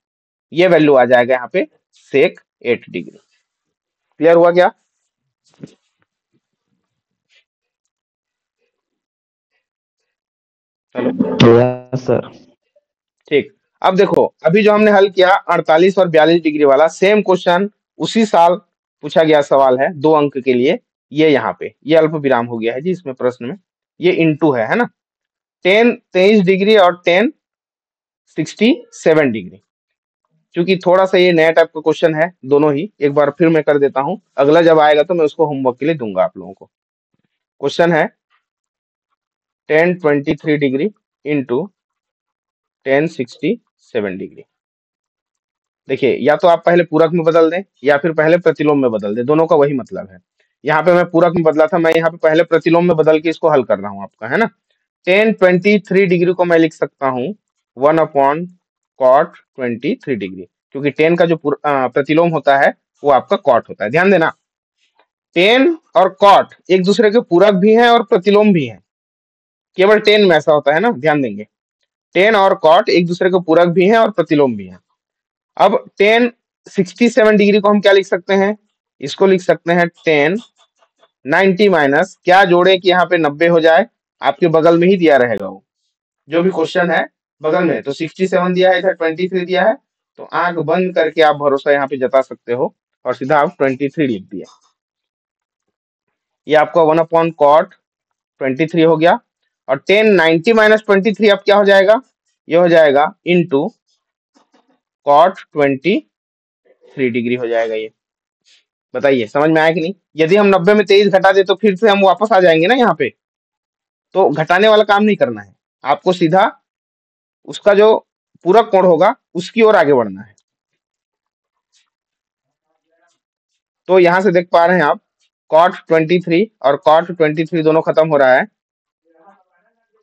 ये वैल्यू आ जाएगा यहाँ पे सेक 8 डिग्री। क्लियर हुआ क्या? Hello, yes sir. ठीक। अब देखो, अभी जो हमने हल किया 48 और 42 डिग्री वाला सेम क्वेश्चन, उसी साल पूछा गया सवाल है, 2 अंक के लिए। ये यहाँ पे ये अल्प विराम हो गया है जी इसमें प्रश्न में, ये इंटू है ना, 10 23 डिग्री और 10 67 डिग्री। क्योंकि थोड़ा सा ये नया टाइप का क्वेश्चन है दोनों ही, एक बार फिर मैं कर देता हूं, अगला जब आएगा तो मैं उसको होमवर्क के लिए दूंगा आप लोगों को। क्वेश्चन है 10 23 डिग्री इंटू 10 67 डिग्री। देखिए, या तो आप पहले पूरक में बदल दें या फिर पहले प्रतिलोम में बदल दें, दोनों का वही मतलब है। यहाँ पे मैं पूरक में बदला था, मैं यहाँ पे पहले प्रतिलोम में बदल के इसको हल कर रहा हूँ आपका, है ना। 10 23 डिग्री को मैं लिख सकता हूँ 1/cot 23 डिग्री, क्योंकि 10 का जो प्रतिलोम होता है वो आपका कॉट होता है। ध्यान देना, 10 और कॉट एक दूसरे के पूरक भी हैं और प्रतिलोम भी हैं, केवल 10 में ऐसा होता है ना, ध्यान देंगे। 10 और कॉट एक दूसरे के पूरक भी हैं और प्रतिलोम भी हैं। अब 10 67 डिग्री को हम क्या लिख सकते हैं, इसको लिख सकते हैं 10 90 माइनस, क्या जोड़े कि यहाँ पे 90 हो जाए, आपके बगल में ही दिया रहेगा वो जो भी क्वेश्चन है बगल में, तो 67 दिया है, इधर 23 दिया है, तो आंख बंद करके आप भरोसा यहाँ पे जता सकते हो और सीधा आप 23 लिख दिया। ये आपका 1/cot 23 हो गया। और 10 90 माइनस 23 अब क्या हो जाएगा, ये हो जाएगा इंटू cot 23 डिग्री हो जाएगा। ये बताइए समझ में आया कि नहीं। यदि हम 90 में 23 घटा दे तो फिर से हम वापस आ जाएंगे ना यहाँ पे, तो घटाने वाला काम नहीं करना है, आपको सीधा उसका जो पूरक कोण होगा उसकी ओर आगे बढ़ना है। तो यहां से देख पा रहे हैं आप cot 23 और cot 23 दोनों खत्म हो रहा है,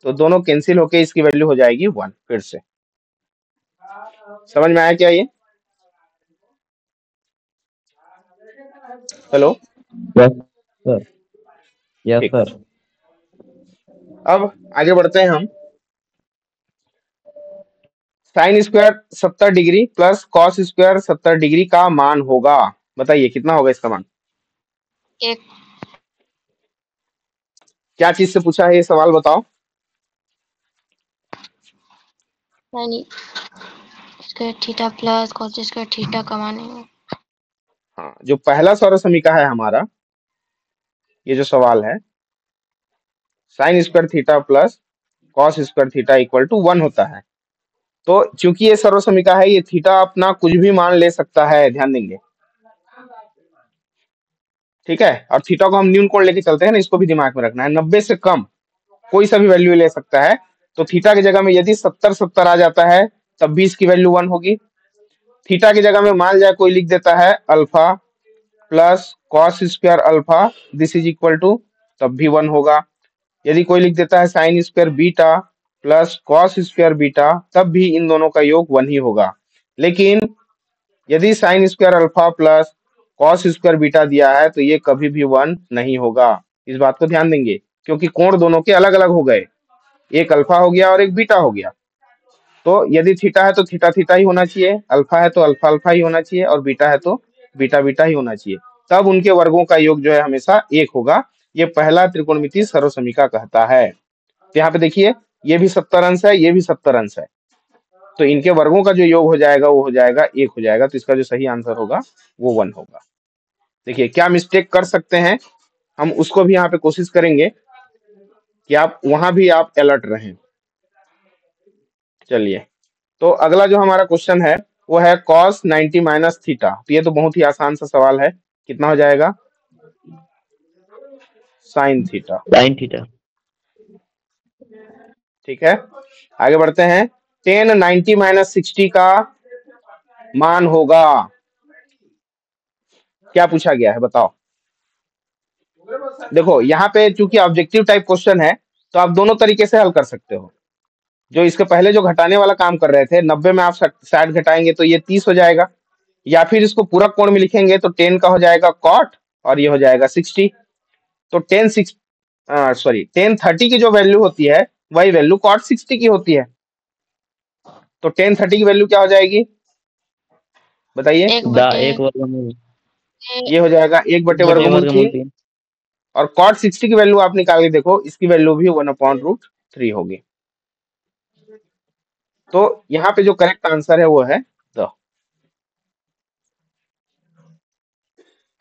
तो दोनों कैंसिल होके इसकी वैल्यू हो जाएगी 1। फिर से समझ में आया क्या ये? Hello, yes sir. यस ठीक। सर। अब आगे बढ़ते हैं हम। Sine square 70 degree plus cos square 70 degree का मान होगा, बताइए कितना होगा इसका मान। एक क्या चीज से पूछा है ये सवाल, बताओ। यानी square theta plus cos square theta का मान है। हाँ, जो पहला सर्वसमीका है हमारा, ये जो सवाल है, sine square theta plus cos square theta equal to 1 होता है। तो चूंकि ये सर्वसमीका है, ये थीटा अपना कुछ भी मान ले सकता है, ध्यान देंगे, ठीक है। और थीटा को हम न्यून कोण लेके चलते हैं ना, इसको भी दिमाग में रखना है। 90 से कम कोई सा भी वैल्यू ले सकता है, तो थीटा की जगह में यदि 70 आ जाता है तब भी इसकी वैल्यू 1 होगी। थीटा की जगह में मान जाए कोई लिख देता है alpha plus cos square alpha, this is equal to, तब भी 1 होगा। यदि कोई लिख देता है sine square beta plus cos square beta, तब भी इन दोनों का योग 1 ही होगा। लेकिन यदि sine square alpha plus cos square beta दिया है तो ये कभी भी 1 नहीं होगा। इस बात को ध्यान देंगे, क्योंकि कोण दोनों के अलग अलग हो गए, एक अल्फा हो गया और एक बीटा हो गया। तो यदि थीटा है तो थीटा थीटा ही होना चाहिए, अल्फा है तो अल्फा अल्फा ही होना चाहिए, और बीटा है तो बीटा बीटा ही होना चाहिए। तब उनके वर्गों का योग जो है हमेशा 1 होगा। ये पहला त्रिकोणमितीय सर्वसमीका कहता है। तो यहाँ पे देखिए, ये भी 70 अंश है, ये भी 70 अंश है, तो इनके वर्गों का जो योग हो जाएगा वो हो जाएगा 1 हो जाएगा। तो इसका जो सही आंसर होगा वो 1 होगा। देखिए क्या मिस्टेक कर सकते हैं हम, उसको भी यहाँ पे कोशिश करेंगे कि आप वहां भी आप अलर्ट रहें। चलिए, तो अगला जो हमारा क्वेश्चन है वो है cos 90 माइनस थीटा। तो ये तो बहुत ही आसान सा सवाल है, कितना हो जाएगा, साइन थीटा। Sine theta. ठीक है, आगे बढ़ते हैं। 10 90 माइनस 60 का मान होगा, क्या पूछा गया है बताओ। देखो यहाँ पे चूंकि ऑब्जेक्टिव टाइप क्वेश्चन है, तो आप दोनों तरीके से हल कर सकते हो। जो इसके पहले जो घटाने वाला काम कर रहे थे, 90 में आप 60 घटाएंगे तो ये 30 हो जाएगा, या फिर इसको पूरक कोण में लिखेंगे तो 10 का हो जाएगा कॉट और ये हो जाएगा 60। तो 10 30 की जो वैल्यू होती है वही वैल्यू कॉट 60 की होती है। तो 10 30 की वैल्यू क्या हो जाएगी बताइए। एक दा बटे एक वर्गमूल ये हो जाएगा 1 बटे बटे वर्गमूल वर्गमूल 3, 3। और कॉट 60 की वैल्यू आप निकाल के देखो, इसकी वैल्यू भी 1/√3 होगी। तो यहाँ पे जो करेक्ट आंसर है वो है द।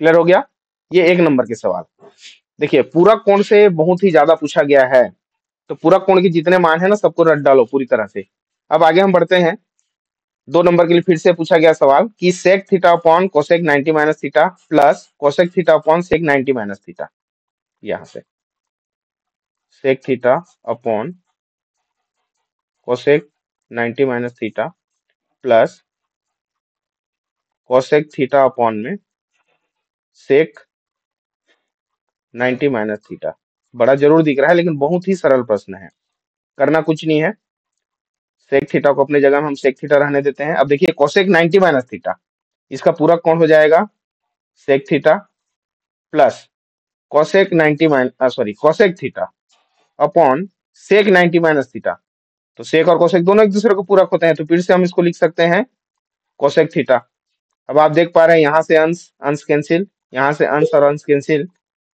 क्लियर हो गया, ये 1 नंबर के सवाल। देखिए पूरक कोण से बहुत ही ज्यादा पूछा गया है, तो पूरक कोण के जितने मान है ना सबको रट डालो पूरी तरह से। अब आगे हम बढ़ते हैं। 2 नंबर के लिए फिर से पूछा गया सवाल कि sec theta upon cosec 90 minus theta plus cosec theta upon sec 90 minus theta. यहाँ से sec theta upon cosec 90 minus theta plus cosec theta upon में सेक 90 माइनस थीटा। बड़ा जरूर दिख रहा है लेकिन बहुत ही सरल प्रश्न है, करना कुछ नहीं है। सेक थीटा को अपनी जगह में हम सेक थीटा रहने देते हैं। अब देखिए कोसेक 90 माइनस थीटा, इसका पूरक कौन हो जाएगा, sec theta plus cosec 90 cosec theta upon sec 90 minus theta. तो सेक और कोसेक दोनों एक दूसरे को पूरक होते हैं, तो फिर से हम इसको लिख सकते हैं कोसेक थीटा। अब आप देख पा रहे हैं यहाँ से अंश अंश कैंसिल, यहाँ से अंश और अंश कैंसिल,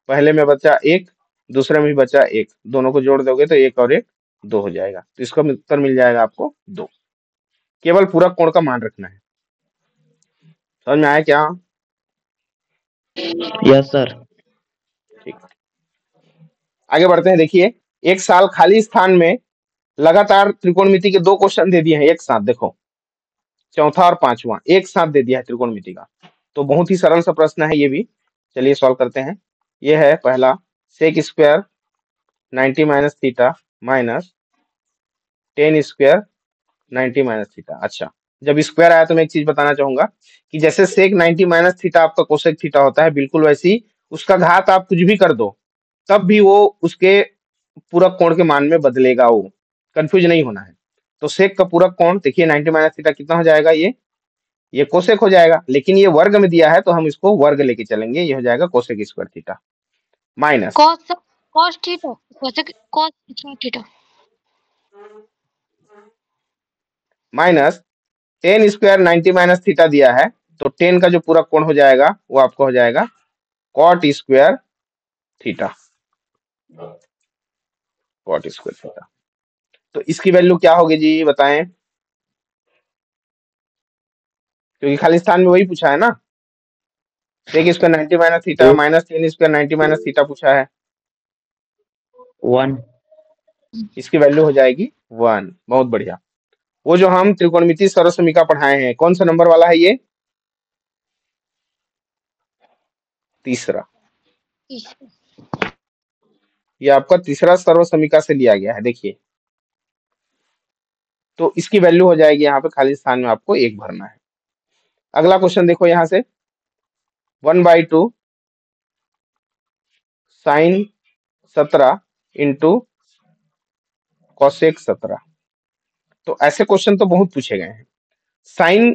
पहले में बचा 1, दूसरे में भी बचा 1, दोनों को जोड़ दोगे तो 1 और 1 2 हो जाएगा। तो इसका उत्तर मिल जाएगा आपको 2। केवल पूरक कोण का मान रखना है। समझ में आया क्या? Yes sir. ठीक, आगे बढ़ते हैं। देखिए, एक साल खाली स्थान में लगातार त्रिकोणमिति के 2 क्वेश्चन दे दिए हैं एक साथ। देखो, चौथा और पांचवा एक साथ दे दिया है त्रिकोणमिति का। तो बहुत ही सरल सा प्रश्न है ये भी। चलिए सॉल्व करते हैं। ये है पहला, sec square 90 minus theta minus tan square 90 minus theta. अच्छा, जब स्क्वायर आया तो मैं एक चीज बताना चाहूंगा कि जैसे सेक 90 माइनस थीटा आपका कोसेक थीटा होता है, बिल्कुल वैसे ही उसका घात आप कुछ भी कर दो तब भी वो उसके पूरक कोण के मान में बदलेगा। वो कंफ्यूज नहीं होना है। तो सेक का पूरक कोण देखिए 90 माइनस थीटा कितना हो जाएगा, ये कोसेक हो जाएगा, लेकिन ये वर्ग में दिया है तो हम इसको वर्ग लेके चलेंगे, ये हो जाएगा cosec square theta minus cos theta cos theta minus tan square 90 minus theta दिया है, तो टेन का जो पूरक कोण हो जाएगा वो आपका हो जाएगा cot square theta, cot square theta. तो इसकी वैल्यू क्या होगी जी बताएं, क्योंकि खाली स्थान में वही पूछा है ना। Sec square 90 minus theta minus tan square 90 minus theta पूछा है, 1। इसकी वैल्यू हो जाएगी 1। बहुत बढ़िया। वो जो हम त्रिकोणमिति सर्वसमीका पढ़ाए हैं, कौन सा नंबर वाला है ये? तीसरा। ये आपका तीसरा सर्वसमीका से लिया गया है। देखिए, तो इसकी वैल्यू हो जाएगी यहाँ पे खाली स्थान में आपको 1 भरना है। अगला क्वेश्चन देखो यहाँ से, 1/2 साइन 17 इंटू कॉसेक 17। तो ऐसे क्वेश्चन तो बहुत पूछे गए हैं। साइन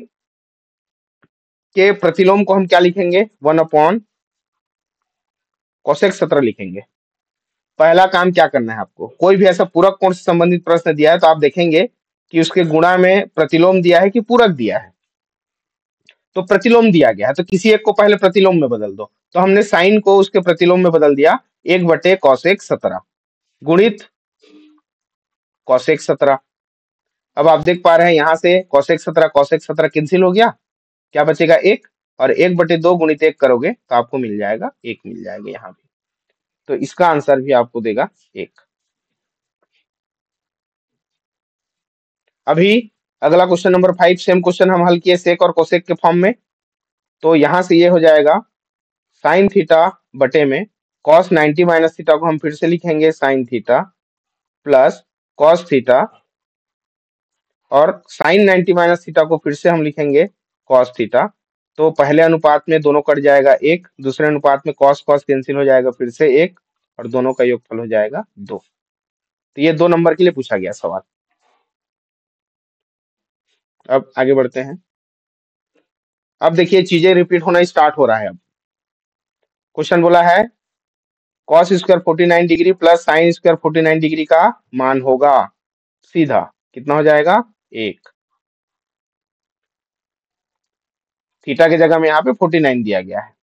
के प्रतिलोम को हम क्या लिखेंगे, 1 कोसेक 17 लिखेंगे। पहला काम क्या करना है आपको, कोई भी ऐसा पूरक कोण से संबंधित प्रश्न दिया है तो आप देखेंगे कि उसके गुणा में प्रतिलोम दिया है कि पूरक दिया है। तो प्रतिलोम दिया गया है तो किसी एक को पहले प्रतिलोम में बदल दो। तो हमने साइन को उसके प्रतिलोम में बदल दिया, 1/कोसेक 17 गुणित कोसेक 17। अब आप देख पा रहे हैं यहाँ से कोसेक 17 कैंसिल हो गया, क्या बचेगा 1, और 1/2 गुणित 1 करोगे तो आपको मिल जाएगा 1 मिल जाएगा यहाँ पे। तो इसका आंसर भी आपको देगा 1। अभी अगला क्वेश्चन नंबर 5, सेम क्वेश्चन हम हल किए सेक और कोसेक के फॉर्म में। तो यहां से ये हो जाएगा साइन थीटा बटे में कॉस 90 माइनस थीटा को हम फिर से लिखेंगे sine theta plus cos theta, और साइन 90 माइनस थीटा को फिर से हम लिखेंगे कॉस थीटा। तो पहले अनुपात में दोनों कट जाएगा 1, दूसरे अनुपात में कॉस कॉस कैंसिल हो जाएगा फिर से 1, और दोनों का योगफल हो जाएगा 2। तो ये 2 नंबर के लिए पूछा गया सवाल। अब आगे बढ़ते हैं। अब देखिए चीजें रिपीट होना स्टार्ट हो रहा है। अब क्वेश्चन बोला है cos square 49 degree plus sine square 49 degree का मान होगा, सीधा कितना हो जाएगा 1। थीटा की जगह में यहाँ पे 49 दिया गया है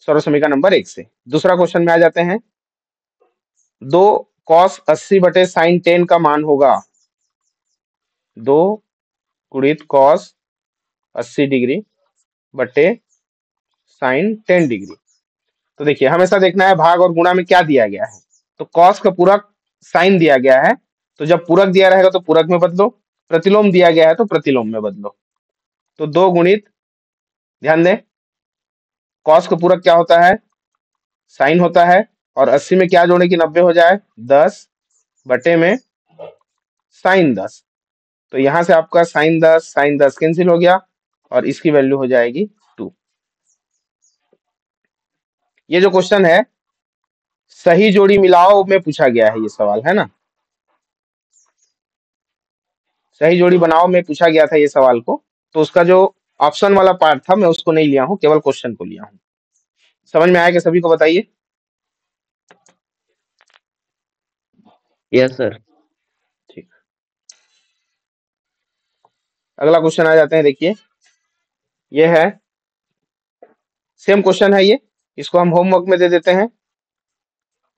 सर्वसमीका नंबर 1 से। दूसरा क्वेश्चन में आ जाते हैं, 2 कॉस 80 बटे साइन 10 का मान होगा, 2 गुणित कॉस 80 डिग्री बटे साइन 10 डिग्री। तो देखिए हमेशा देखना है भाग और गुणा में क्या दिया गया है। तो कॉस का पूरक साइन दिया गया है, तो जब पूरक दिया रहेगा तो पूरक में बदलो, प्रतिलोम दिया गया है तो प्रतिलोम में बदलो। तो 2 गुणित, ध्यान दें कॉस का पूरक क्या होता है, साइन होता है, और 80 में क्या जोड़े कि 90 हो जाए, 10 बटे में साइन 10। तो यहां से आपका साइन 10 कैंसिल हो गया, और इसकी वैल्यू हो जाएगी 2। ये जो क्वेश्चन है सही जोड़ी मिलाओ में पूछा गया है, ये सवाल है ना, सही जोड़ी बनाओ में पूछा गया था ये सवाल को। तो उसका जो ऑप्शन वाला पार्ट था मैं उसको नहीं लिया हूं, केवल क्वेश्चन को लिया हूं। समझ में आया कि सभी को बताइए? Yes sir. ठीक, अगला क्वेश्चन आ जाते हैं। देखिए ये है सेम क्वेश्चन है ये, इसको हम होमवर्क में दे देते हैं।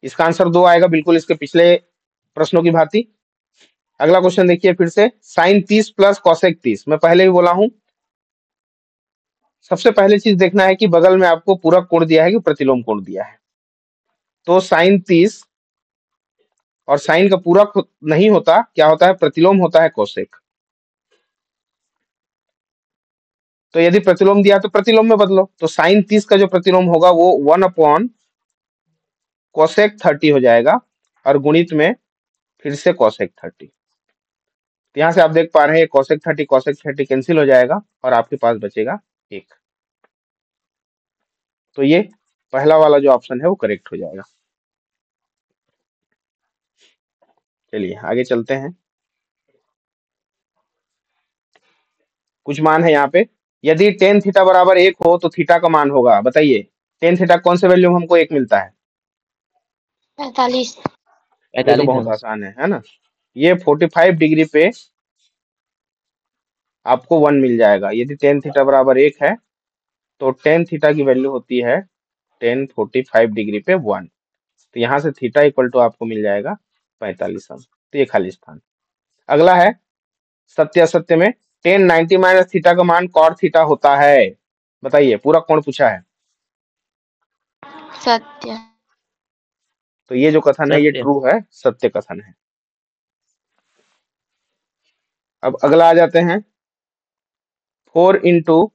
इसका आंसर 2 आएगा बिल्कुल इसके पिछले प्रश्नों की भांति। अगला क्वेश्चन देखिए फिर से, साइन 30 प्लस कॉसेक 30। मैं पहले भी बोला हूं सबसे पहले चीज देखना है कि बगल में आपको पूरक कोण दिया है कि प्रतिलोम कोण दिया है। तो साइन 30 और साइन का पूरक नहीं होता, क्या होता है, प्रतिलोम होता है कोसेक। तो यदि प्रतिलोम दिया तो प्रतिलोम में बदलो, तो साइन 30 का जो प्रतिलोम होगा वो 1 कोसेक 30 हो जाएगा और गुणित में फिर से कोसेक 30। तो यहां से आप देख पा रहे हैं कोसेक 30 कैंसिल हो जाएगा और आपके पास बचेगा 1। तो ये पहला वाला जो ऑप्शन है वो करेक्ट हो जाएगा। चलिए आगे चलते हैं। कुछ मान है यहाँ पे, यदि टेन थीटा बराबर 1 हो तो थीटा का मान होगा, बताइए टेन थीटा कौन से वैल्यू में हमको 1 मिलता है? 45। ये तो 45 बहुत अंश। आसान है ना। ये 45 डिग्री पे आपको 1 मिल जाएगा। यदि टेन थीटा बराबर 1 है तो टेन थीटा की वैल्यू होती है टेन 45 डिग्री पे 1। तो यहाँ से थीटा इक्वल टू आपको मिल जाएगा 45 अंश। तो ये खाली स्थान। अगला है सत्य असत्य में, टेन 90 माइनस थीटा का मान कॉट थीटा होता है, बताइए पूरा कौन पूछा है? सत्य। तो ये जो कथन है ये सत्य। ट्रू है, सत्य कथन है। अब अगला आ जाते हैं, 4 इंटू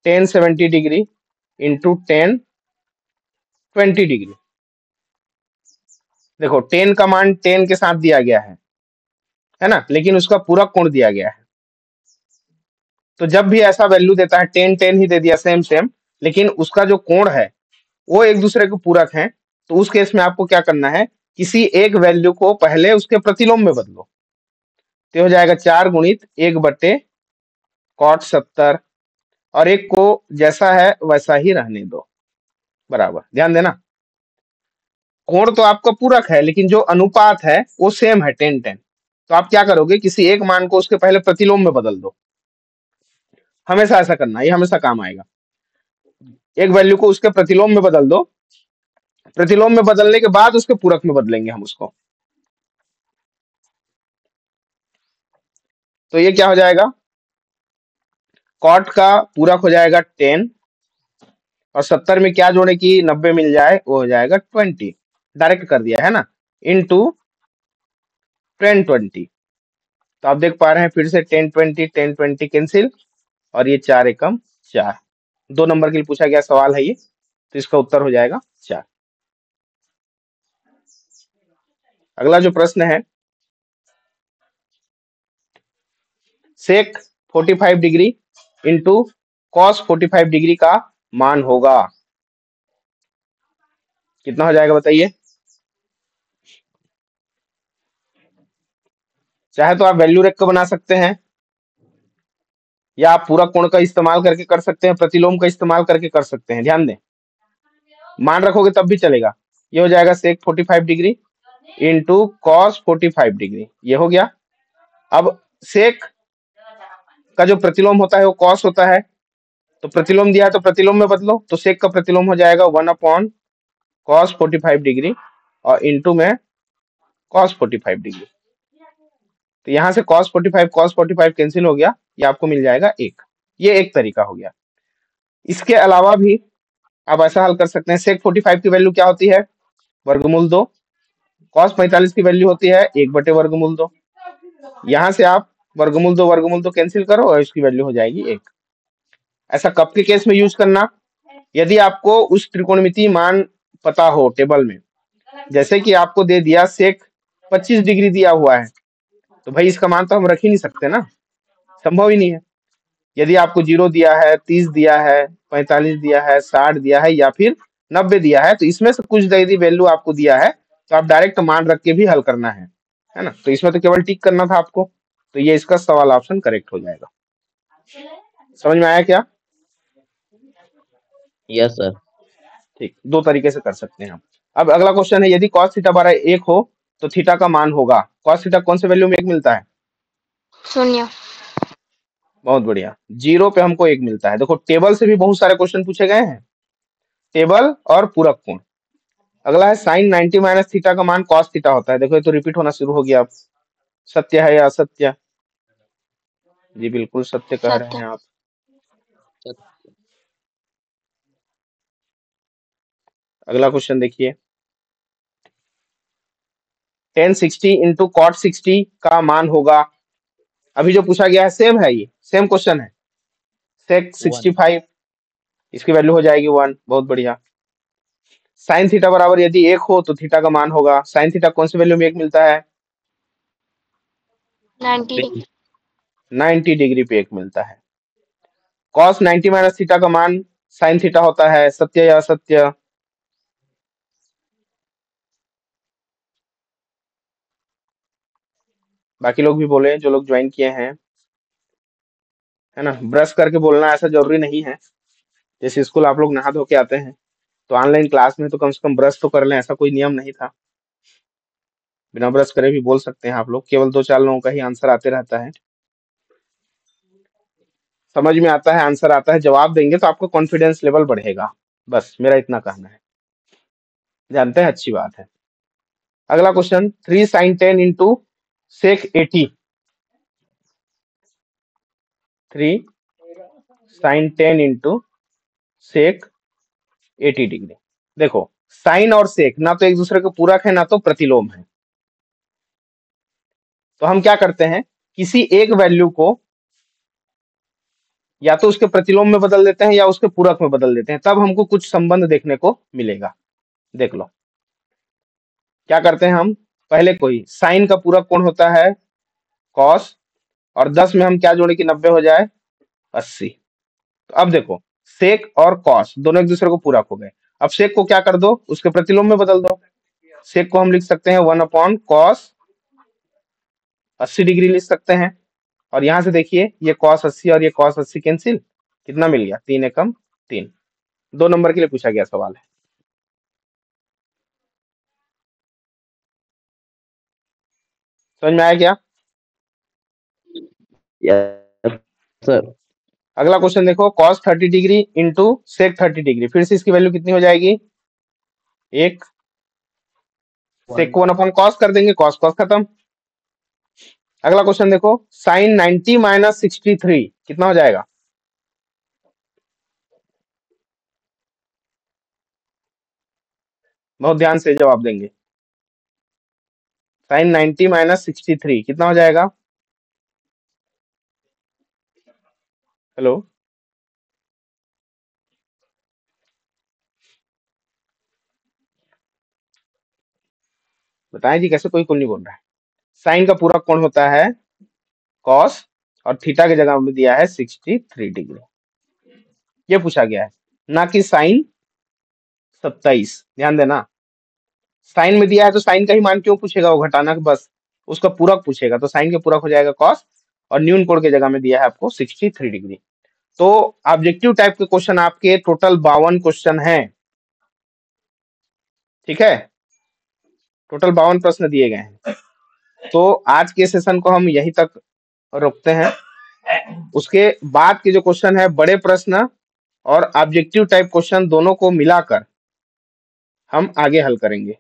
1070 डिग्री इंटू 1020 डिग्री। देखो 10 का मान 10 के साथ दिया गया है ना, लेकिन उसका पूरा कोण दिया गया है। तो जब भी ऐसा वैल्यू देता है 10 10 ही दे दिया सेम सेम, लेकिन उसका जो कोण है वो एक दूसरे के पूरक हैं, तो उस केस में आपको क्या करना है, किसी एक वैल्यू को पहले उसके प्रतिलोम में बदलो। तो हो जाएगा 4 गुणित 1/cot 70 और एक को जैसा है वैसा ही रहने दो, बराबर। ध्यान देना, कोण तो आपका पूरक है लेकिन जो अनुपात है वो सेम है 10 10। तो आप क्या करोगे, किसी एक मान को उसके पहले प्रतिलोम में बदल दो। हमेशा ऐसा करना, ये हमेशा काम आएगा। एक वैल्यू को उसके प्रतिलोम में बदल दो, प्रतिलोम में बदलने के बाद उसके पूरक में बदलेंगे हम उसको। तो ये क्या हो जाएगा, कॉट का पूरक हो जाएगा 10 और 70 में क्या जोड़े कि 90 मिल जाए, वो हो जाएगा 20। डायरेक्ट कर दिया है ना, इंटू 1020। तो आप देख पा रहे हैं फिर से 10 20 कैंसिल और ये 4 एकम 4। 2 नंबर के लिए पूछा गया सवाल है ये, तो इसका उत्तर हो जाएगा 4। अगला जो प्रश्न है, सेक 45 डिग्री इंटू कॉस 45 डिग्री का मान होगा, कितना हो जाएगा बताइए? चाहे तो आप वैल्यू रख के बना सकते हैं या आप पूरा कोण का इस्तेमाल करके कर सकते हैं, प्रतिलोम का इस्तेमाल करके कर सकते हैं। ध्यान दें, मान रखोगे तब भी चलेगा। ये हो जाएगा सेक 45 डिग्री इंटू कॉस 45 डिग्री, ये हो गया। अब सेक का जो प्रतिलोम होता है वो कॉस होता है, तो प्रतिलोम दिया है तो प्रतिलोम में बदलो, तो सेक का प्रतिलोम हो जाएगा 1/cos 45 डिग्री और इंटू में cos 45 डिग्री। तो यहाँ से cos 45 कैंसिल हो गया, ये आपको मिल जाएगा 1। ये एक तरीका हो गया। इसके अलावा भी आप ऐसा हल कर सकते हैं, सेक 45 की वैल्यू क्या होती है, वर्गमूल 2। cos 45 की वैल्यू होती है 1/वर्गमूल 2। यहाँ से आप वर्गमूल 2 कैंसिल करो और इसकी वैल्यू हो जाएगी 1। ऐसा कब के केस में यूज करना, यदि आपको उस त्रिकोणमितीय मान पता हो टेबल में, जैसे कि आपको दे दिया सेक 25 डिग्री दिया हुआ है, तो भाई इसका मान तो हम रख ही नहीं सकते ना, संभव ही नहीं है। यदि आपको 0 दिया है, 30 दिया है, 45 दिया है, 60 दिया है या फिर 90 दिया है, तो इसमें से कुछ यदि वैल्यू आपको दिया है तो आप डायरेक्ट मान रख के भी हल करना है ना। तो इसमें तो केवल टिक करना था आपको, तो ये इसका सवाल ऑप्शन करेक्ट हो जाएगा। समझ में आया क्या? Yes sir. ठीक, 2 तरीके से कर सकते हैं हम। अब अगला क्वेश्चन है, यदि cos थीटा बराबर 1 हो तो थीटा का मान होगा। cos थीटा कौन से वैल्यू में 1 मिलता है? 0। बहुत बढ़िया, 0 पे हमको 1 मिलता है। देखो टेबल से भी बहुत सारे क्वेश्चन पूछे गए हैं, टेबल और पूरक कोण। अगला है साइन 90 माइनस थीटा का मान cos थीटा होता है। देखो ये तो रिपीट होना शुरू हो गया। अब सत्य है या असत्य? जी बिल्कुल सत्य कह रहे सत्य। हैं आप। अगला क्वेश्चन देखिए, tan 60 इंटू कॉट 60 का मान होगा, अभी जो पूछा गया है सेम है, ये सेम क्वेश्चन है, sec 65, इसकी वैल्यू हो जाएगी 1। बहुत बढ़िया। साइन थीटा बराबर यदि 1 हो तो थीटा का मान होगा, साइन थीटा कौन सी वैल्यू में 1 मिलता है? 90 90 डिग्री पे 1 मिलता है। cos 90 माइनस थीटा का मान साइन थीटा होता है, सत्य या असत्य? बाकी लोग भी बोले, जो लोग ज्वाइन किए हैं, है ना। ब्रश करके बोलना ऐसा जरूरी नहीं है, जैसे स्कूल आप लोग नहा धो के आते हैं, तो ऑनलाइन क्लास में तो कम से कम ब्रश तो कर लें, ऐसा कोई नियम नहीं था। बिना ब्रश करे भी बोल सकते हैं आप लोग, केवल 2-4 लोगों का ही आंसर आते रहता है। समझ में आता है, आंसर आता है, जवाब देंगे तो आपका कॉन्फिडेंस लेवल बढ़ेगा, बस मेरा इतना कहना है। जानते हैं, अच्छी बात है। अगला question, 3 sin 10 into sec 80, 3 sin 10 into sec 80 degree. देखो, साइन और सेक ना तो एक दूसरे के पूरक है ना तो प्रतिलोम है, तो हम क्या करते हैं, किसी एक वैल्यू को या तो उसके प्रतिलोम में बदल देते हैं या उसके पूरक में बदल देते हैं, तब हमको कुछ संबंध देखने को मिलेगा। देख लो क्या करते हैं हम, पहले कोई साइन का पूरक कौन होता है? कॉस, और 10 में हम क्या जोड़े कि 90 हो जाए? 80। तो अब देखो, सेक और कॉस दोनों एक दूसरे को पूरक हो गए। अब सेक को क्या कर दो, उसके प्रतिलोम में बदल दो। सेक को हम लिख सकते हैं 1/cos 80 डिग्री लिख सकते हैं, और यहां से देखिए ये cos 80 और ये cos 80 कैंसिल, कितना मिल गया? 3 एकम 3। 2 नंबर के लिए पूछा गया सवाल है। समझ में आया क्या? Yes sir. अगला क्वेश्चन देखो, cos 30 degree into sec 30 degree, फिर से इसकी वैल्यू कितनी हो जाएगी? 1। sec को 1/cos कर देंगे, cos cos खत्म। अगला क्वेश्चन देखो, sin 90 माइनस 63 कितना हो जाएगा? बहुत ध्यान से जवाब देंगे। sin 90 माइनस 63 कितना हो जाएगा? हेलो, बताएं जी, कैसे कोई नहीं बोल रहा है? साइन का पूरक कौन होता है? कॉस, और थीटा की जगह में दिया है 63 डिग्री, ये पूछा गया है, ना कि साइन 27। ध्यान देना, साइन में दिया है तो साइन का ही मान क्यों पूछेगा, वो घटाना बस उसका पूरक पूछेगा, तो साइन के पूरक हो जाएगा कॉस, और न्यून कोण की जगह में दिया है आपको 63 डिग्री। तो ऑब्जेक्टिव टाइप के क्वेश्चन आपके टोटल 52 क्वेश्चन हैं, ठीक है, टोटल 52 प्रश्न दिए गए हैं। तो आज के सेशन को हम यहीं तक रोकते हैं, उसके बाद के जो क्वेश्चन है, बड़े प्रश्न और ऑब्जेक्टिव टाइप क्वेश्चन दोनों को मिलाकर हम आगे हल करेंगे।